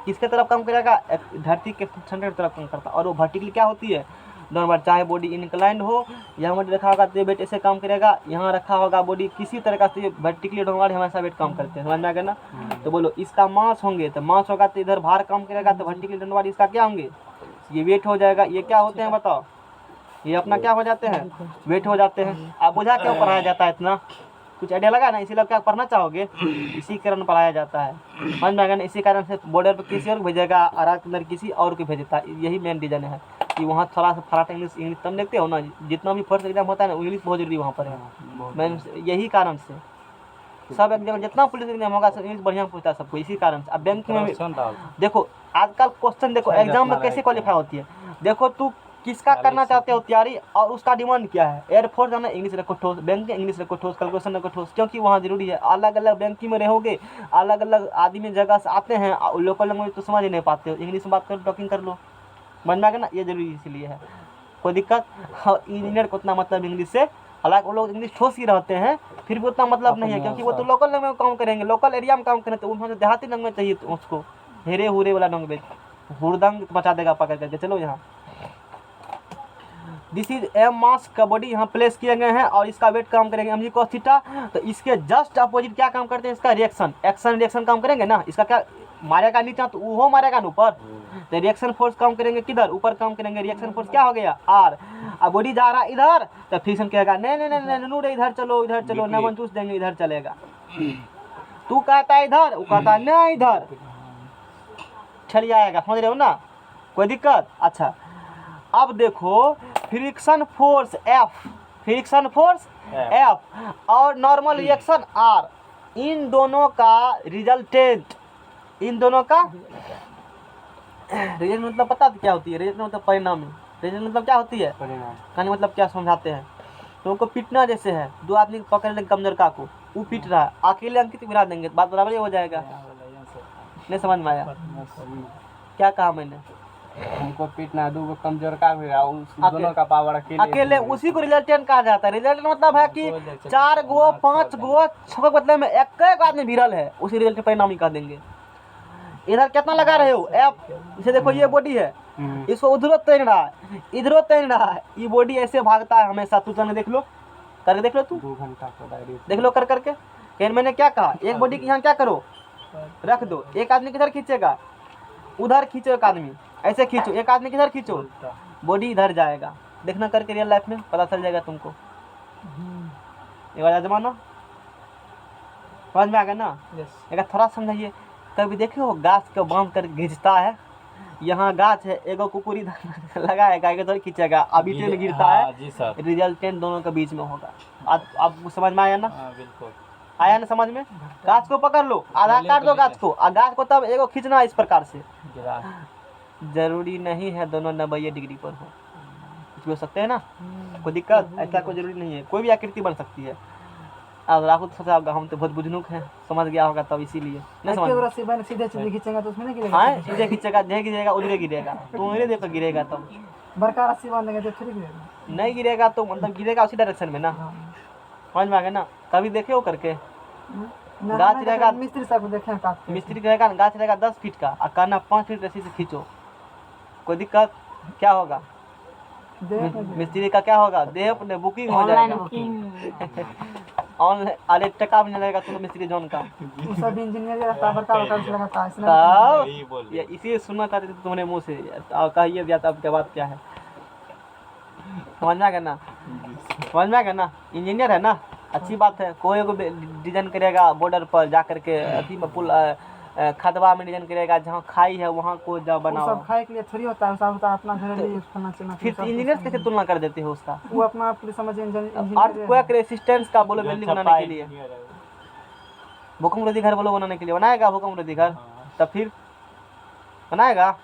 किसके तरफ कम करेगा, धरती के सेंटर की तरफ कम करता है। और वो वर्टिकली क्या होती है, डाउनवर्ड, चाहे बॉडी इंक्लाइंड हो, यहाँ बॉडी रखा होगा तो वेट ऐसे काम करेगा, यहाँ रखा होगा बॉडी किसी तरह का, से वर्टिकली डाउनवर्ड हमेशा वेट कम करते हैं। समझ में आ गया ना। तो बोलो इसका मास होंगे, तो मास होगा तो इधर भार कम करेगा, तो वर्टिकली डाउनवर्ड इसका क्या होंगे, ये वेट हो जाएगा। ये क्या होते हैं बताओ, ये अपना क्या हो जाते हैं, वेट हो जाते हैं। आप बुझा क्यों पढ़ाया जाता है इतना, कुछ आइडिया लगा ना, इसीलिए क्या पढ़ना चाहोगे, इसी कारण पढ़ाया जाता है। समझ में आ गया ना। इसी कारण से बॉर्डर पर किसी और को भेजेगा, और अंदर किसी और को भेजता है, यही मेन रीजन है कि वहाँ थोड़ा सा फराट इंग्लिश तुम देखते हो ना, जितना भी फर्स्ट एग्जाम होता है ना, इंग्लिश बहुत जरूरी वहाँ पर है। मैं यही कारण से सब एग्जाम जितना पुलिस एग्जाम होगा सब इंग्लिश बढ़िया पूछता है सबको, इसी कारण से। अब बैंक में भी देखो आजकल क्वेश्चन, देखो एग्जाम में कैसे क्वालिफाई होती है, देखो तू किसका करना चाहते हो तैयारी, और उसका डिमांड क्या है। एयरफोर्स जाना, इंग्लिश रखो ठोस, बैंक में इंग्लिश रखो ठोस, कैलकुलेशन रखो ठोस, क्योंकि वहाँ जरूरी है। अलग अलग बैंकिंग में रहोगे, अलग अलग आदमी जगह से आते हैं, लोकल लैंग्वेज तो समझ ही नहीं पाते हो, इंग्लिश में बात करो, टॉकिंग कर लो, समझ में आ गया ना। ये जरूरी इसलिए है, कोई दिक्कत। इंजीनियर को उतना मतलब इंग्लिश से, हालांकि वो लोग इंग्लिश ठोस ही रहते हैं, फिर भी उतना मतलब नहीं है, क्योंकि वो तो लोकल लैंग्वेज में काम करेंगे, लोकल एरिया में काम करें, तो उन्होंने देहाती लैंग्वेज चाहिए तो उसको, हेरे हुरे वाला लैंग्वेज, हुरदंग बचा देगा पकड़ करके। चलो यहाँ दिस इज एम मास का बॉडी यहाँ प्लेस किए गए हैं, और इसका वेट काम करेंगे mg cos थीटा। तो इसके जस्ट अपोजिट क्या काम करते हैं, इसका रिएक्शन, एक्शन रिएक्शन काम करेंगे ना। इसका क्या मारेगा नीचा तो वो मारेगा ना ऊपर, तो रिएक्शन फोर्स काम करेंगे किधर, ऊपर काम करेंगे। रिएक्शन फोर्स क्या हो गया आर, अब बॉडी जा रहा है इधर, तो फ्रिक्शन कहेगा नहीं नहीं नहीं नहीं इधर चलो, इधर चलो, नमन चूस देंगे, इधर चलेगा। तू कहता है इधर, वो कहता है नहीं इधर, चल जाएगा। समझ रहे हो ना, कोई दिक्कत। अच्छा अब देखो friction force F, friction force F और नॉर्मल रिएक्शन R, इन दोनों का रिजल्टेंट, इन दोनों का रिजल्ट मतलब पता क्या होती है, रिजल्ट मतलब परिणाम, रिजल्ट मतलब क्या होती है, कहानी मतलब क्या समझाते हैं। तो उनको पीटना जैसे है, दो आदमी को पकड़ लेंगे कमजोर का को, वो पीट रहा है, अकेले अंकित गिरा देंगे, बात बराबर ही हो जाएगा। नहीं समझ में आया क्या कहा मैंने, हमको पीटना, दो कमजोर का भी दोनों का पावर अकेले, उसी को रिजल्टेंट कहा जाता है। रिजल्टेंट मतलब है कि 4 गो 5 गो 6 मतलब में एक आदमी विरल है, उसी रिजल्ट परिणाम ही कह देंगे। इधर कितना लगा रहे हो एफ, इसे देखो ये बॉडी है, इसको उधर तैर रहा है, इधर तैर रहा है, ये बॉडी ऐसे भागता है हमेशा। तू चल देख लो, करके देख लो, तू 2 घंटा देख लो कर करके। मैंने क्या कहा, एक बॉडी की यहाँ क्या करो, रख दो। एक आदमी किधर खींचेगा, उधर खींचो, एक आदमी ऐसे खींचो, एक आदमी किधर खींचो, बॉडी इधर जाएगा। देखना करके रियल लाइफ में पता चल जाएगा तुमको। एक बार आजमाना, समझ में आ गया ना? एक थोड़ा समझाइए। कभी देखे हो गाछ को बांध कर खींचता है, यहाँ गाछ है, एगो कुकुर इधर लगाएगा, एक इधर खींचेगा, अभी से गिरता है, रिजल्टेंट दोनों के बीच में होगा। आपको समझ में आया ना? बिल्कुल आया ना समझ में? गाछ को पकड़ लो, आधा काट दो गाछ को, और गाछ को तब एगो खींचना इस प्रकार से। जरूरी नहीं है दोनों 90 डिग्री पर हो, कुछ भी हो सकते हैं ना, कोई दिक्कत ऐसा कोई जरूरी नहीं है, कोई भी आकृति बन सकती है। अब राहुल सोचा होगा हम तो बहुत बुझनुक हैं, समझ गया होगा तब इसीलिए नहीं समझ। सीधे खींचेगा तो उसमें नहीं गिरेगा। हाँ सीधे खींचेगा, जहाँ गिरेगा उधरे गिरेगा, तो उधरे देखकर गिरेगा, तब बड़का रस्सी बांधेंगे तो थोड़ी गिरेगा। नहीं गिरेगा तो मतलब गिरेगा उसी डायरेक्शन में ना। समझ में आ गया ना? कभी देखे हो करके? गाछ रहेगा, मिस्त्री साहब देखे काट, मिस्त्री रहेगा, गाछ रहेगा 10 फीट का, और कहना 5 फीट रस्सी से खींचो, कोई दिक्कत क्या होगा? मिस्त्री का क्या होगा? दे अपने बुकिंग हो जाएगा ऑनलाइन। अरे टका भी नहीं लगेगा तुम मिस्त्री जोन का। सब इंजीनियर रहता है, बड़का बड़का लगाता है, तब ये इसी सुनना चाहते थे तुम्हारे मुंह से, कहिए दिया तब क्या बात क्या है? समझ में आ गया ना? समझ में आ गया ना? इंजीनियर है ना, अच्छी बात है। कोई को डिजाइन करेगा बॉर्डर पर जा करके, अथी में पुल खदवा में डिजाइन करेगा, जहाँ खाई है वहाँ को जा बनाओ। सब खाए के लिए थोड़ी होता है, सब अपना घर में खाना चाहिए। फिर इंजीनियर कैसे तुलना कर देते हो उसका? वो अपना आप समझ अर्थक्वेक रेसिस्टेंस का बोलो बिल्डिंग बनाने के लिए, भूकंपरोधी घर बोलो बनाने के लिए, बनाएगा भूकंपरोधी घर? तब फिर बनाएगा।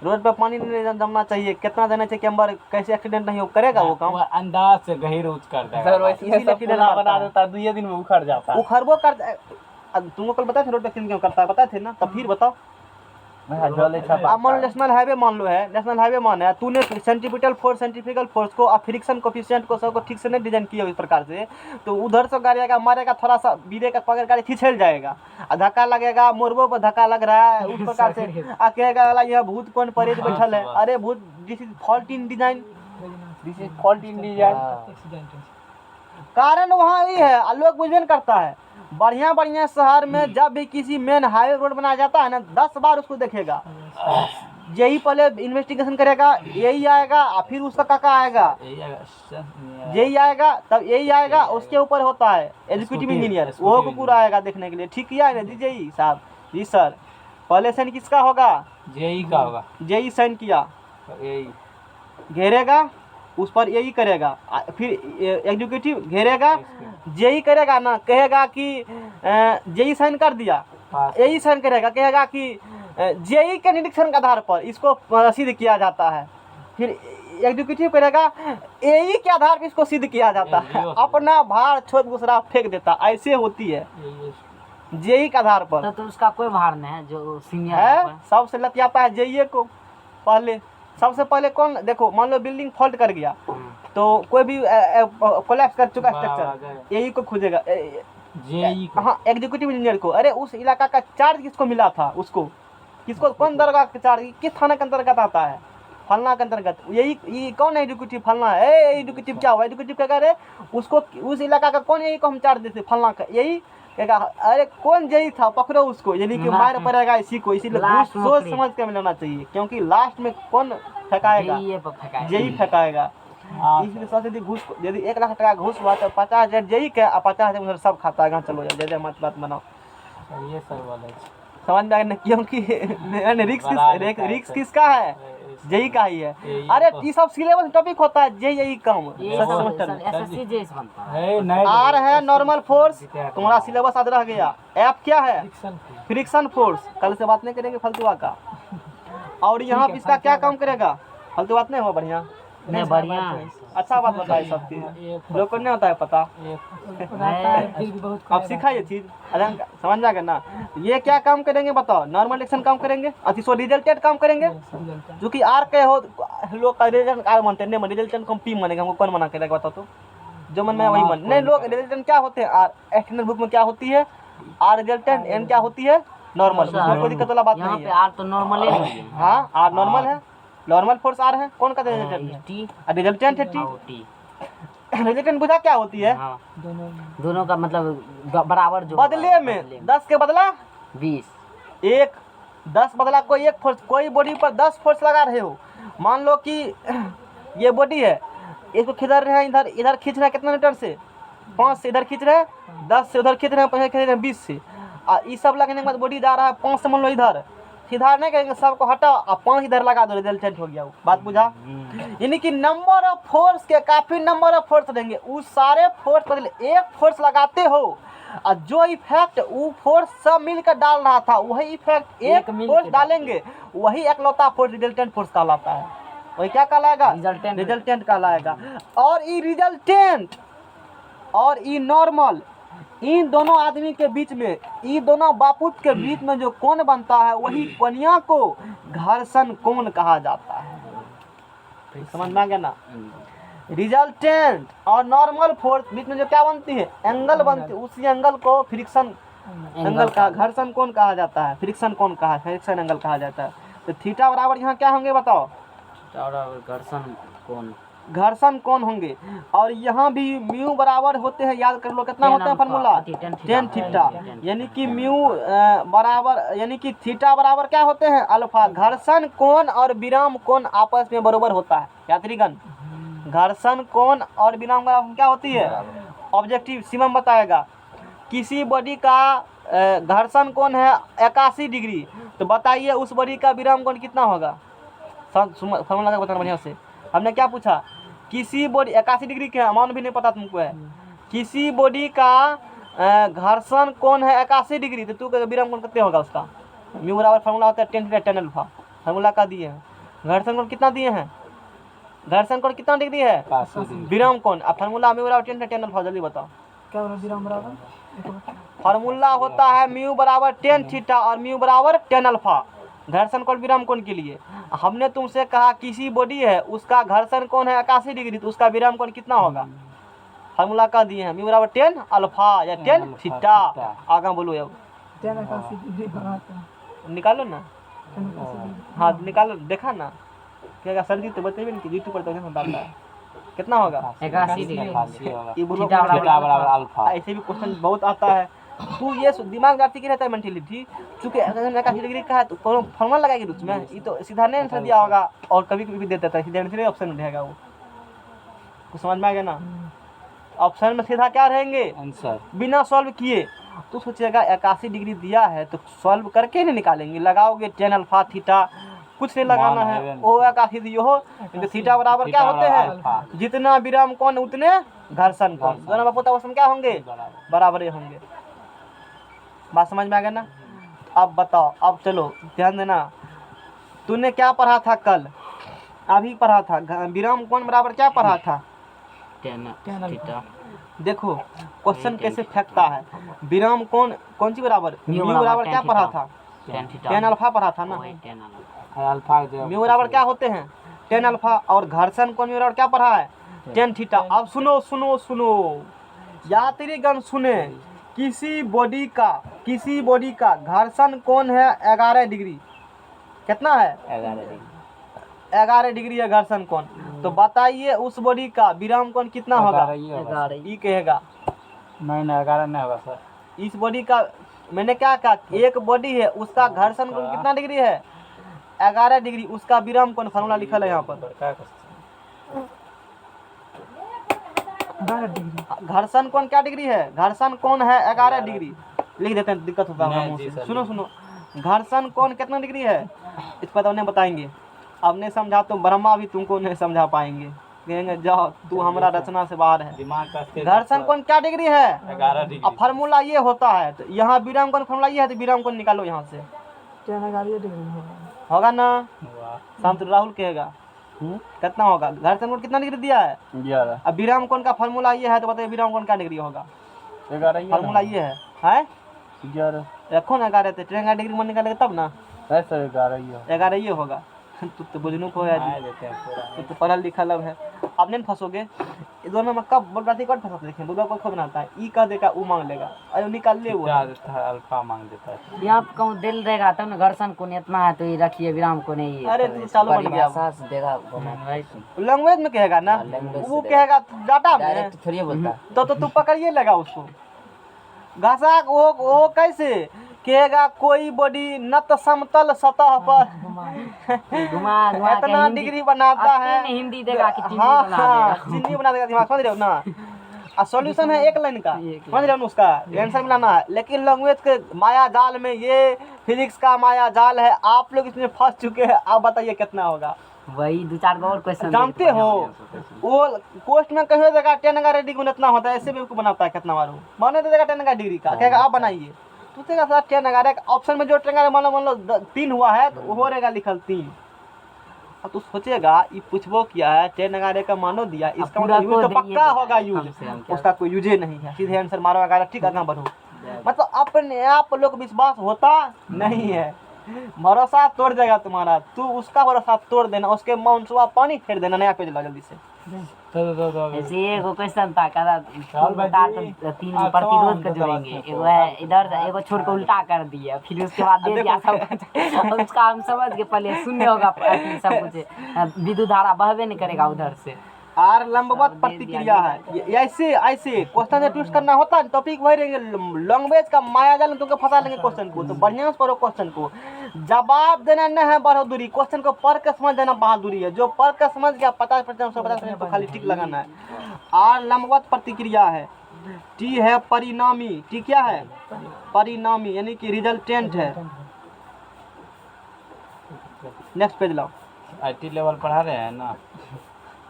रोड पे पानी नहीं जमना चाहिए, कितना देना चाहिए कि अंबर कैसे एक्सीडेंट नहीं हो, करेगा वो काम? अंदाज से गहीर उच कर देगा सर, वैसे ही सब बना देता है, 2 दिन में उखड़ जाता है। उखड़बो कर, तुमको कल बताया था रोड पे क्यों करता है, पता थे ना? तब फिर बताओ। मान लो नेशनल हाईवे मान लो है, नेशनल हाईवे मान है, तूने सेंट्रीपिटल फोर्स, सेंट्रीफ्यूगल फोर्स को और फ्रिक्शन कोफिशिएंट को सबको ठीक से नहीं डिजाइन किया इस प्रकार से, तो उधर से गाड़ी आएगा, मारेगा, थोड़ा सा बीरे का पकड़ गाड़ी खिंचल जाएगा, धक्का लगेगा, मोरबो पर धक्का लग रहा है उस प्रकार से, कहेगा यह भूत कौन परेड बैठल है। अरे भूत, this is fault in design, this is fault in design. कारण वहाँ ही है, लोग बुझबे करता है। बढ़िया बढ़िया शहर में जब भी किसी मेन हाईवे रोड बनाया जाता है ना, 10 बार उसको देखेगा, यही पहले इन्वेस्टिगेशन करेगा, यही आएगा, फिर उसका काका आएगा, यही आएगा, तब यही आएगा, उसके ऊपर होता है एग्जीक्यूटिव इंजीनियर, वो को पूरा आएगा देखने के लिए। ठीक किया है ना जी? जेई साहब जी सर, पहले साइन किसका होगा? जेई का होगा। जेई साइन किया, घेरेगा, उस पर यही करेगा, फिर एग्जीक्यूटिव घेरेगा, जेई करेगा ना, कहेगा कि जेई साइन कर दिया, यही साइन करेगा, कहेगा कि जेई के निरीक्षण के आधार पर इसको सिद्ध किया जाता है, फिर एग्जीक्यूटिव करेगा, यही के आधार पर इसको सिद्ध किया जाता है, अपना भार छोड़ दूसरा फेंक देता। ऐसे होती है जेई के आधार पर। तो उसका कोई भार नहीं है, जो सीनियर है सबसे लतियाता है जेई को। पहले सबसे पहले कौन, देखो मान लो बिल्डिंग फॉल्ट कर गया, तो कोई भी कोलैप्स कर चुका स्ट्रक्चर, यही को खोजेगा, हाँ एग्जीक्यूटिव इंजीनियर को। अरे उस इलाका का चार्ज किसको मिला था, उसको किसको, कौन दरगाह का चार्ज किस थाना के अंतर्गत आता है, फलना के अंतर्गत, यही कौन है एग्जीक्यूटिव, फलना है। एग्जीक्यूटिव क्या हुआ, एग्जीक्यूटिव क्या करे, उसको उस इलाका का कौन, यही को हम चार्ज देते फलना का, यही कहेगा अरे कौन जेई था, पकड़ो उसको, यानी कि मार पड़ेगा इसी को। इसीलिए घूस सोच समझ के मिलाना चाहिए, क्योंकि लास्ट में कौन फेंकाएगा, जेई फेंकाएगा। इसलिए सोच यदि घूस, यदि 1 लाख टका घूस हुआ तो 50,000 जेई के और 50,000 उधर सब खाता है। चलो जय जय मत बात बनाओ, ये सर वाला समझ में आया? क्योंकि रिक्स किसका है, जेई का ही है। अरे ये सब सिलेबस टॉपिक होता है, जेई काम आर है नॉर्मल फोर्स, तुम्हारा सिलेबस आज रह गया। एफ क्या है, फ्रिक्शन फोर्स, कल से बात नहीं करेंगे फालतूआ का। और यहाँ पे इसका क्या काम करेगा, फालतू बात नहीं हुआ, बढ़िया नहीं बढ़िया, अच्छा बात बताए सब चीज, लोग को नहीं होता है पता। अब सीखा ये चीज, समझ में आ गया ना? ये क्या काम करेंगे बताओ, नॉर्मल एक्शन काम करेंगे, अति रिजल्टेड काम करेंगे, जो कि आर के हो, लोग का रिजल्ट आर मानते हैं, रिजल्टेंट को पी मानेगा, हमको कौन मना करेगा बताओ तो, जो मन में वही मन नहीं। लोग रिजल्टेंट क्या होते हैं, आर एक्सटर्नल बुक में क्या होती है, आर रिजल्टेंट, एन क्या होती है, नॉर्मल। कोई दिक्कत वाला बात नहीं है, आर तो नॉर्मल है। हाँ आर नॉर्मल है, नॉर्मल फोर्स आर है, कौन का रिजल्टेंट है टी। रिजल्टेंट बुझा क्या होती है, दोनों का मतलब बराबर, जो बदले में 10 के बदला 20 एक 10 बदला कोई एक फोर्स, कोई बॉडी पर 10 फोर्स लगा रहे हो। मान लो कि ये बॉडी है, इसको खींच रहे हैं, इधर इधर खींच रहे हैं कितना मीटर से, 5 से इधर खींच रहे हैं, 10 से उधर खींच रहे हैं, 5 से खींच रहे हैं 20 से। और ये सब लगने के बाद बॉडी जा रहा है 5 से, मान लो इधर सीधा नहीं करेंगे, सबको हटाओ और 5 इधर लगा दो, रिजल्टेंट हो गया वो। बात बुझा? यानी कि नंबर ऑफ फोर्स के काफी नंबर ऑफ फोर्स देंगे, उस सारे फोर्स बदले एक फोर्स लगाते हो और जो इफेक्ट वो फोर्स सब मिलकर डाल रहा था वही इफेक्ट एक फोर्स डालेंगे, वही एकलौता फोर्स रिजल्टेंट फोर्स कहलाता है। वही क्या कहलाएगा? रिजल्टेंट कहलाएगा। और ये रिजल्टेंट और ये नॉर्मल, इन दोनों आदमी के बीच में, इन दोनों बापूत के बीच में जो कोण बनता है वही कोणिया को घर्षण कोण कहा जाता है। समझ में आ गया ना? रिजल्टेंट और नॉर्मल फोर्स बीच में जो क्या बनती है, एंगल बनती है, उसी एंगल को फ्रिक्शन एंगल का घर्षण कोण कहा जाता है, फ्रिक्शन कोण कहा, फ्रिक्शन एंगल कहा जाता है। तो थीटा बराबर यहाँ क्या होंगे बताओ? घर्षण कोण होंगे। और यहाँ भी म्यू बराबर होते हैं, याद कर लो कितना होता है फार्मूला, टेन थीटा। यानी कि म्यू बराबर, यानी कि थीटा बराबर क्या होते हैं, अल्फा। घर्षण कोण और विराम कोण आपस में बराबर होता है यात्रीगण। घर्षण कोण और विराम कोण क्या होती है, ऑब्जेक्टिव सीमम बताएगा। किसी बॉडी का घर्षण कोण है 81 डिग्री, तो बताइए उस बॉडी का विराम कोण कितना होगा? फार्मूला लगा बताना बढ़िया से। हमने क्या पूछा? किसी बॉडी 81 डिग्री के अमाउंट भी नहीं पता तुमको है, किसी बॉडी का घर्षण कोण है 81 डिग्री, तो तू का विराम कोण कितने होगा उसका? म्यू बराबर फार्मूला होता है tan theta tan alpha. Formula का दिए हैं। घर्षण कोण कितना दिए हैं? घर्षण कोण कितना डिग्री है? विराम कोण। अब फार्मूला म्यू बराबर टेन थीटा टेन अल्फा, जल्दी बताओ क्या विराम बराबर? फार्मूला होता है म्यू बराबर टेन थीटा और म्यू बराबर टेन अल्फा, घर्षण कोण विराम कोण के लिए। हमने तुमसे कहा किसी बॉडी है उसका घर्षण कोण है 81 डिग्री, तो उसका विराम कोण कितना होगा? फार्मूला का दिए हैं म्यू बराबर टेन अल्फा या टेन थीटा। आगे बोलो अब, निकालो ना। हाँ निकालो, देखा ना क्या सर्दी तो बताइए ना कि यूट्यूब पर तो डालता है कितना होगा? 81 डिग्री। ये बोलो ऐसे भी क्वेश्चन बहुत आता है। तू ये दिमाग जाती की रहता है मेंटेलिटी, चूंकि अगर 81 डिग्री का है तो फॉर्मूला लगाएगी उसमें, ये तो सीधा नहीं आंसर दिया होगा और कभी कभी भी दे देता है, सीधा आंसर ऑप्शन में रहेगा वो। कुछ समझ में आ गया ना? ऑप्शन में सीधा क्या रहेंगे आंसर, बिना सॉल्व किए। तो सोचिएगा 81 डिग्री दिया है तो सॉल्व करके नहीं निकालेंगे, लगाओगे टेन अल्फा थीटा, कुछ नहीं लगाना है, ओ 81 दियो हो, थीटा बराबर क्या होते हैं, जितना विराम कोण उतने घर्षण कोण, दोनों बापोता उसमें क्या होंगे, बराबर होंगे। बात समझ में आ गया ना? अब बताओ, अब चलो ध्यान देना, तूने क्या पढ़ा था कल, अभी पढ़ा था विराम कोण बराबर क्या पढ़ा था? थीटा। देखो क्वेश्चन कैसे फेंकता है। विराम कोण कौन सी बराबर, म्यू बराबर क्या पढ़ा था? टेन अल्फा पढ़ा था ना। म्यू बराबर क्या होते हैं? Tan alpha. और घर्षण कोण बराबर क्या पढ़ा है? Tan theta. अब सुनो सुनो सुनो यात्रीगण सुने, किसी बॉडी का घर्षण कोण है 11 डिग्री। कितना है? 11 डिग्री है घर्षण कोण। तो बताइए उस बॉडी का विराम कोण कितना होगा? ई कहेगा नहीं 11 नहीं होगा सर। इस बॉडी का, मैंने क्या कहा, एक बॉडी है उसका घर्षण कोण कितना डिग्री है? 11 डिग्री। उसका विराम कोण फार्मूला लिखल है यहाँ पर। घर्षण कोण क्या डिग्री है? घर्षण कोण है 11 डिग्री। लिख देते हैं, दिक्कत होता है। सुनो सुनो, घर्षण कोण कितना डिग्री है इस पर तो नहीं बताएंगे। अब नहीं समझा तो ब्रह्मा भी तुमको नहीं समझा पाएंगे, कहेंगे जाओ तू हमारा रचना से बाहर है। घर्षण कोण क्या डिग्री है? 11 डिग्री। अब फार्मूला ये होता है, तो यहाँ विराम कोण फार्मूला ये है, तो विराम कोण निकालो यहाँ से, होगा ना? शांत राहुल कहेगा कितना होगा? घर्षण कोण कितना डिग्री दिया है? 11। अब विराम कोण का फार्मूला ये है, तो बताइए विराम कोण क्या डिग्री होगा? 11 फार्मूला ये है 11 रखो ना 11 तो 11 डिग्री मन निकालेगा तब ना। सर 11 ये होगा। तू तो बुझनुक हो यार, तू तो पढ़ा लिखा लब है। अब नहीं फंसोगे ये दोनों में, कब बोल रहा फंसा देखें दो को खबर आता है, ई कह देगा वो मांग लेगा, अरे निकाल ले वो अल्फा मांग देता है। यहाँ पे कहूँ दिल रहेगा तब ना, घर्षण कोण इतना है तो ये रखिए, विराम कोण नहीं। अरे तू चालू बन गया, देगा लैंग्वेज में कहेगा ना, वो कहेगा डाटा में थोड़ी बोलता। तो तू पकड़िए लगा उसको घासा वो कैसे कहेगा कोई बॉडी नत समतल सतह पर घुमा घुमा के इतना हिंदी- डिग्री बनाता अब है। तीन हिंदी देगा कि चीनी हाँ बना हाँ देगा। चीनी बना देगा दिमाग, समझ रहे हो ना। और सॉल्यूशन है एक लाइन का, समझ रहे हो ना, उसका आंसर मिलाना है। लेकिन लैंग्वेज के माया जाल में ये फिजिक्स का माया जाल है, आप लोग इसमें फंस चुके हैं। आप बताइए कितना होगा। वही 2-4 गो और क्वेश्चन जानते हो वो पोस्ट में कहे देगा 10 का रेडी गुण इतना होता है, ऐसे भी बनाता है कितना मारो माने दे देगा 10 का डिग्री का, कहेगा आप बनाइए तो देगा साथ 10 का ऑप्शन में जो 10 मान लो 3 हुआ है तो हो रहेगा लिखल 3। अब तू सोचेगा ये पूछबो किया है 10 का मानो दिया, इसका पूरा मतलब यूज तो को पक्का दिए होगा कम यूज, से कम क्या। उसका कोई यूज नहीं है, सीधे आंसर मारो अगर ठीक आगे बढ़ो। मतलब अपने आप लोग विश्वास होता नहीं है, भरोसा तोड़ देगा तुम्हारा, तू उसका भरोसा तोड़ देना, उसके मौनसुआ पानी फेर देना। नया पेज ला जल्दी से। ऐसे एगो क्वेश्चन था कहता चल भाई बता जी। तो 3 हाँ, प्रतिरोध तो का जोड़ेंगे, तो एगो है इधर से एगो छोड़ के उल्टा कर दिया, फिर उसके बाद दे दिया सब कुछ। उसका हम समझ के पहले शून्य होगा अथी सब कुछ, विद्युत धारा बहबे नहीं करेगा उधर से। आर लंबवत प्रतिक्रिया है, ऐसे ऐसे क्वेश्चन से ट्विस्ट करना होता है, टॉपिक वही रहेंगे लैंग्वेज का माया जाल में तुमको फंसा लेंगे क्वेश्चन को। तो बढ़िया से पढ़ो क्वेश्चन को, जवाब देना नहीं है बहादुरी, क्वेश्चन को पढ़ के समझ देना बहादुरी है। जो पढ़ के समझ गया 50% 150% तो खाली टिक लगाना है। आर लंबवत प्रतिक्रिया है, टी है परिणामी, टी क्या है परिणामी यानी कि रिजल्टेंट है। नेक्स्ट पेज लाओ। आईटी लेवल पढ़ा रहे हैं ना,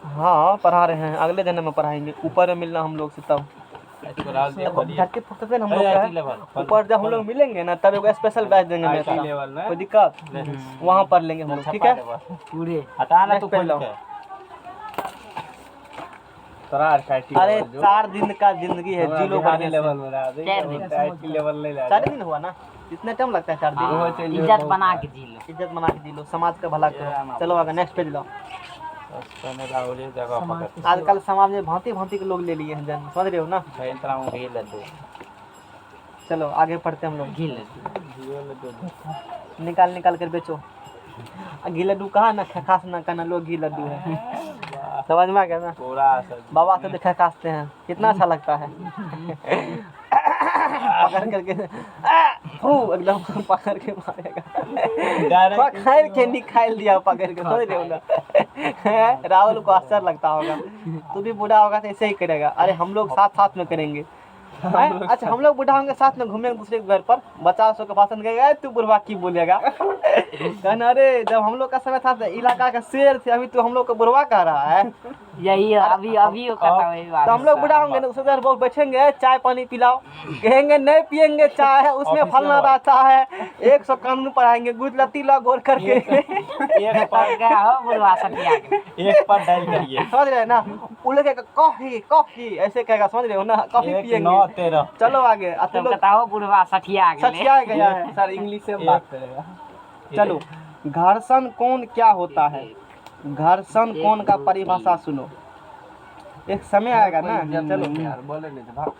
हाँ पढ़ा रहे हैं, अगले जन्म में पढ़ाएंगे, ऊपर में मिलना हम लोग से तब। झटके फुर्सत में हम लोग IT का है। लेवल ऊपर जब हम लोग मिलेंगे ना तब एगो स्पेशल बैच देंगे IT मेरे लेवल में कोई दिक्कत वहाँ पढ़ लेंगे हम लोग, ठीक है। पूरे हटा ना Next तू पे खोल लाओ। के तोरा IT अरे लेवल जो 4 दिन का जिंदगी है, जी लो बढ़िया लेवल से। में रहा दे, 4 दिन। IT लेवल ले ला 4 दिन हुआ ना, इतने टाइम लगता है 4 दिन। वो चलिए इज्जत बहुत बना है। के जी लो। इज्जत बना के जी लो, समाज का भला करो। चलो आगे नेक्स्ट पेज लो। उसने राहुल ये जगह पकड़ आजकल समाज में भांति भांति के लोग ले लिए हैं जन, समझ रहे हो ना। भाई तरह हूं भी लड्डू चलो आगे पढ़ते हम लोग। घी लड्डू जियो लड्डू निकाल कर बेचो। घी लड्डू कहा ना खास ना कहना लोग घी लड्डू है, समझ में आ गया ना। पूरा सब बाबा से देखा खासते हैं कितना अच्छा लगता है। पकड़ करके एकदम पकड़ के मारेगा, पकड़ के निकाल दिया पकड़ के, समझ रहे हो ना। राहुल को आश्चर्य लगता होगा, तू भी बूढ़ा होगा तो ऐसे ही करेगा। अरे हम लोग साथ साथ में करेंगे। अच्छा हम लोग बूढ़ा होंगे साथ में घूमेंगे दूसरे के घर पर, बच्चा सो का भाषण करेगा, तू बुढ़वा की बोलेगा। कहना अरे जब हम लोग का समय था इलाका का शेर थे, अभी तो हम लोग को बुढ़वा कह रहा है। यही अभी वो कहता वही बात। तो हम लोग बूढ़ा होंगे ना उसके घर बहुत बैठेंगे, चाय पानी पिलाओ, कहेंगे नहीं पियेंगे चाय, उसमें फलना रहता है। 100 कानून पढ़ाएंगे, गुजलती ला घोर करके। एक पर गया हो बुढ़वा सटिया के। एक पर डायल करिए, समझ रहे हैं ना, वो लगेगा कॉफी कॉफी ऐसे कहेगा, समझ रहे हो ना, कॉफी 1 पियेंगे। 9 13 चलो आगे तब तुम लोग कहता हो बुढ़वा सटिया के। सचिया गया है। सर इंग्लिश से बात करेगा। चलो घर्षण कोण क्या होता है, घर्षण कोण का परिभाषा सुनो, एक समय आएगा ना। चलो यार बोले नहीं तो भाग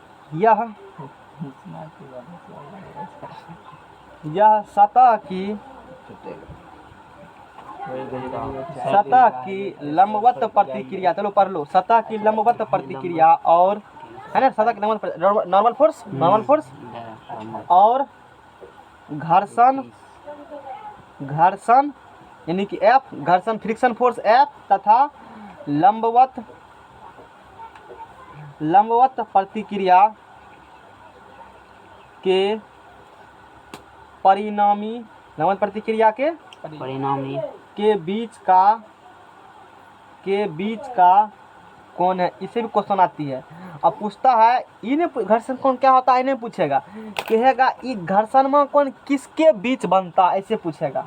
यह सतह की लंबवत प्रतिक्रिया, चलो पढ़ लो। सतह की लंबवत प्रतिक्रिया और है ना, सतह की नॉर्मल फोर्स और घर्षण यानी कि F, घर्षण फ्रिक्शन फोर्स F तथा लंबवत प्रतिक्रिया के परिणामी, लंबवत प्रतिक्रिया के परिणामी के बीच का कौन है, इससे भी क्वेश्चन आती है। अब पूछता है इन्हें घर्षण कोण क्या होता है, इन्हें पूछेगा, कहेगा ये घर्षण में कौन किसके बीच बनता है, ऐसे पूछेगा।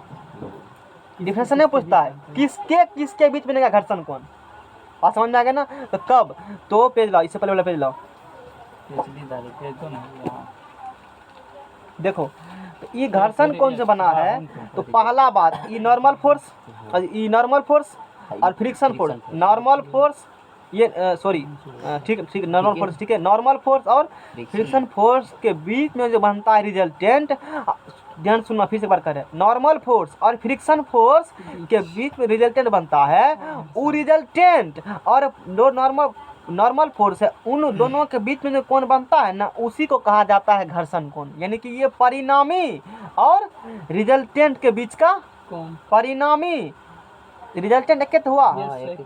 डिफरेंस नहीं पूछता है, किसके बीच बनेगा घर्षण कोण। और समझ में आ गया ना। तो कब, तो पेज लाओ, इससे पहले वाला पेज लाओ। देखो तो ये घर्षण कौन से बना है, तो पहला बात ये नॉर्मल फोर्स और फ्रिक्शन फोर्स। नॉर्मल फोर्स ये ठीक नॉर्मल फोर्स, ठीक है। नॉर्मल फोर्स और फ्रिक्शन फोर्स के बीच में जो बनता है रिजल्टेंट, ध्यान सुनना फिर से बार करें, नॉर्मल फोर्स और फ्रिक्शन फोर्स के बीच में रिजल्टेंट बनता है। वो रिजल्टेंट और जो नॉर्मल नॉर्मल फोर्स है, उन दोनों के बीच में जो कोण बनता है ना, उसी को कहा जाता है घर्षण कोण। यानी कि ये परिणामी और रिजल्टेंट के बीच का कौन परिणामी, रिजल्टेंट एक तो हुआ,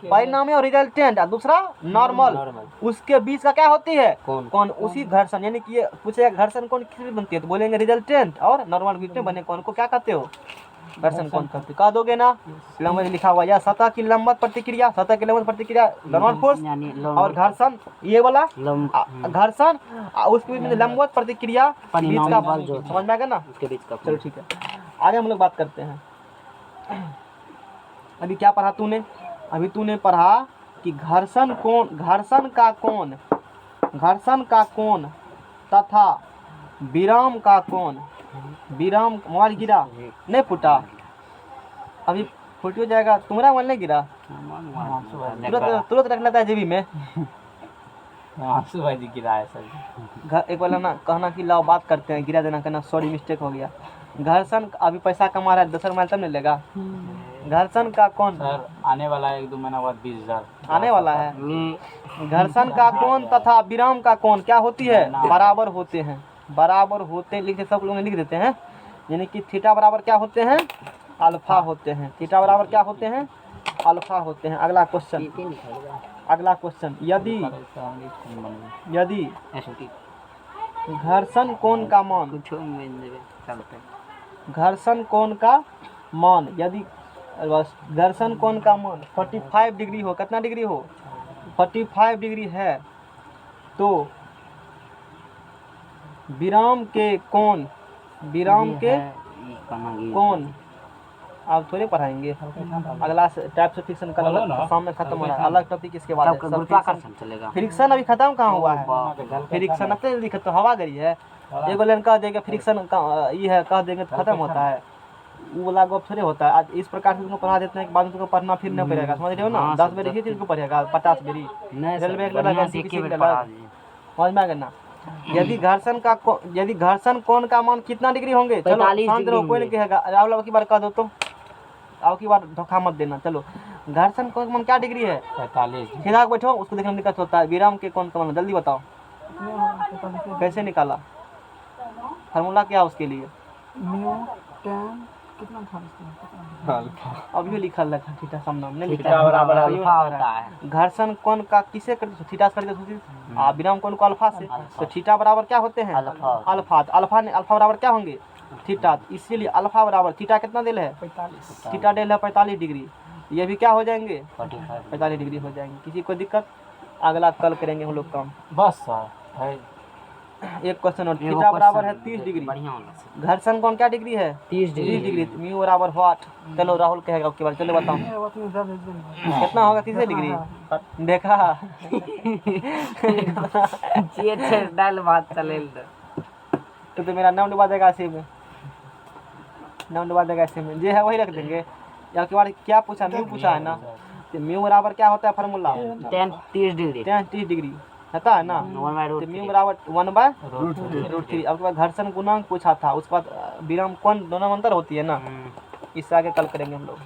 परिणामी और रिजल्टेंट, और दूसरा नॉर्मल, उसके बीच का क्या होती है कौन, उसी घर्षण। यानी कि ये पूछेगा घर्षण कोण किस बीच बनती है, तो बोलेंगे रिजल्टेंट और नॉर्मल बीच में बने कोण को क्या कहते हो, घर्षण कोण कहते हो। कह दोगे ना, लंबवत लिखा हुआ, या सतह की लंबवत प्रतिक्रिया, सतह की लंबवत प्रतिक्रिया नॉर्मल फोर्स, और घर्षण ये वाला घर्षण, उसके बीच में लंबवत प्रतिक्रिया बीच का बल, समझ में आ गया ना, उसके बीच का। चलो ठीक है, आगे हम लोग बात करते हैं। अभी क्या पढ़ा तूने, अभी तूने पढ़ा कि घर्षण कोण, घर्षण का कोण तथा विराम का कोण, विराम मोबाइल गिरा नहीं फूटा, अभी फूट हो जाएगा, तुम्हारा मोबाइल नहीं गिरा, तुरंत रख लेता है जेबी में। आंसू भाई जी गिरा है सर। एक बार ना कहना कि लाओ बात करते हैं, गिरा देना, कहना सॉरी मिस्टेक हो गया। घर्षण अभी पैसा कमा रहा है, 10 मोबाइल तब नहीं लेगा। घर्षण का कोण सर आने वाला है 1-2 महीना बाद 20,000 आने वाला है। घर्षण का कोण तथा विराम का कोण क्या होती है, बराबर होते हैं, बराबर होते, लिखे सब लोग लिख देते हैं। यानी कि थीटा बराबर क्या होते हैं, अल्फा होते हैं, थीटा बराबर क्या होते हैं, अल्फा होते हैं। अगला क्वेश्चन, अगला क्वेश्चन, यदि घर्षण कोण का मान, घर्षण कोण का मान, यदि घर्षण कोण का मान 45 डिग्री हो, कितना डिग्री हो, 45 डिग्री है, तो विराम के कोण, विराम के कोण आप थोड़े पढ़ाएंगे, अगला टाइप से फ्रिक्शन का सामने खत्म हो रहा है, अलग टॉपिक इसके बाद है। फ्रिक्शन अभी खत्म कहाँ हुआ है, फ्रिक्शन इतने जल्दी खत्म, हवा गई है, एगो लाइन कह देंगे फ्रिक्शन का ये है, कह देंगे तो खत्म होता है, वो वाला गप थोड़े होता है। आज इस प्रकार से तुमको पढ़ा देते हैं कि बाद में तुमको पढ़ना फिर नहीं पड़ेगा, समझ रहे हो ना, 10 बेरी ही तुमको पढ़ेगा, 50 बेरी रेलवे समझ में आ गया ना। यदि घर्षण कोण का मान कितना डिग्री होंगे, चलो शांत रहो, कोई नहीं कहेगा, राहुल अब की बार कह दो, तो अब की बार धोखा मत देना। चलो घर्षण कोण का मान क्या डिग्री है, 45। सीधा बैठो, उसको देखने में दिक्कत होता है। विराम के कोण का मान जल्दी बताओ, कैसे निकाला, फार्मूला क्या है उसके लिए, अभी लिखल है थीटा सामने नहीं लिखा बराबर अल्फा होता है। घर्षण कोण का किसे करते, थीटा से करते, विराम कोण को अल्फा से, तो थीटा बराबर क्या होते हैं, अल्फा, तो अल्फा ने अल्फा बराबर क्या होंगे, थीटा, इसीलिए अल्फा बराबर थीटा कितना डेल है, 45, थीटा डेल है 45 डिग्री, ये भी क्या हो जाएंगे 45 डिग्री हो जाएंगे। किसी को दिक्कत, अगला कल करेंगे हम लोग काम, बस सर है एक क्वेश्चन और, थीटा बराबर है 30 डिग्री, घर्षण कोण क्या डिग्री है 30 डिग्री, म्यू बराबर व्हाट, चलो राहुल कहेगा उसके बाद, चलो बताओ कितना होगा 30 डिग्री, देखा डाल बात चले, तो मेरा नाम डुबा देगा ऐसे में, नाम डुबा देगा ऐसे में, जे है वही रख देंगे। या के बाद क्या पूछा, म्यू पूछा है ना, तो म्यू बराबर क्या होता है फार्मूला, 30 डिग्री, 30 डिग्री होता है ना, तो म्यू बराबर 1/√3। अब के बाद घर्षण गुणांक पूछा था, उसके बाद विराम कोण दोनों में अंतर होती है ना, इससे आगे कल करेंगे हम लोग।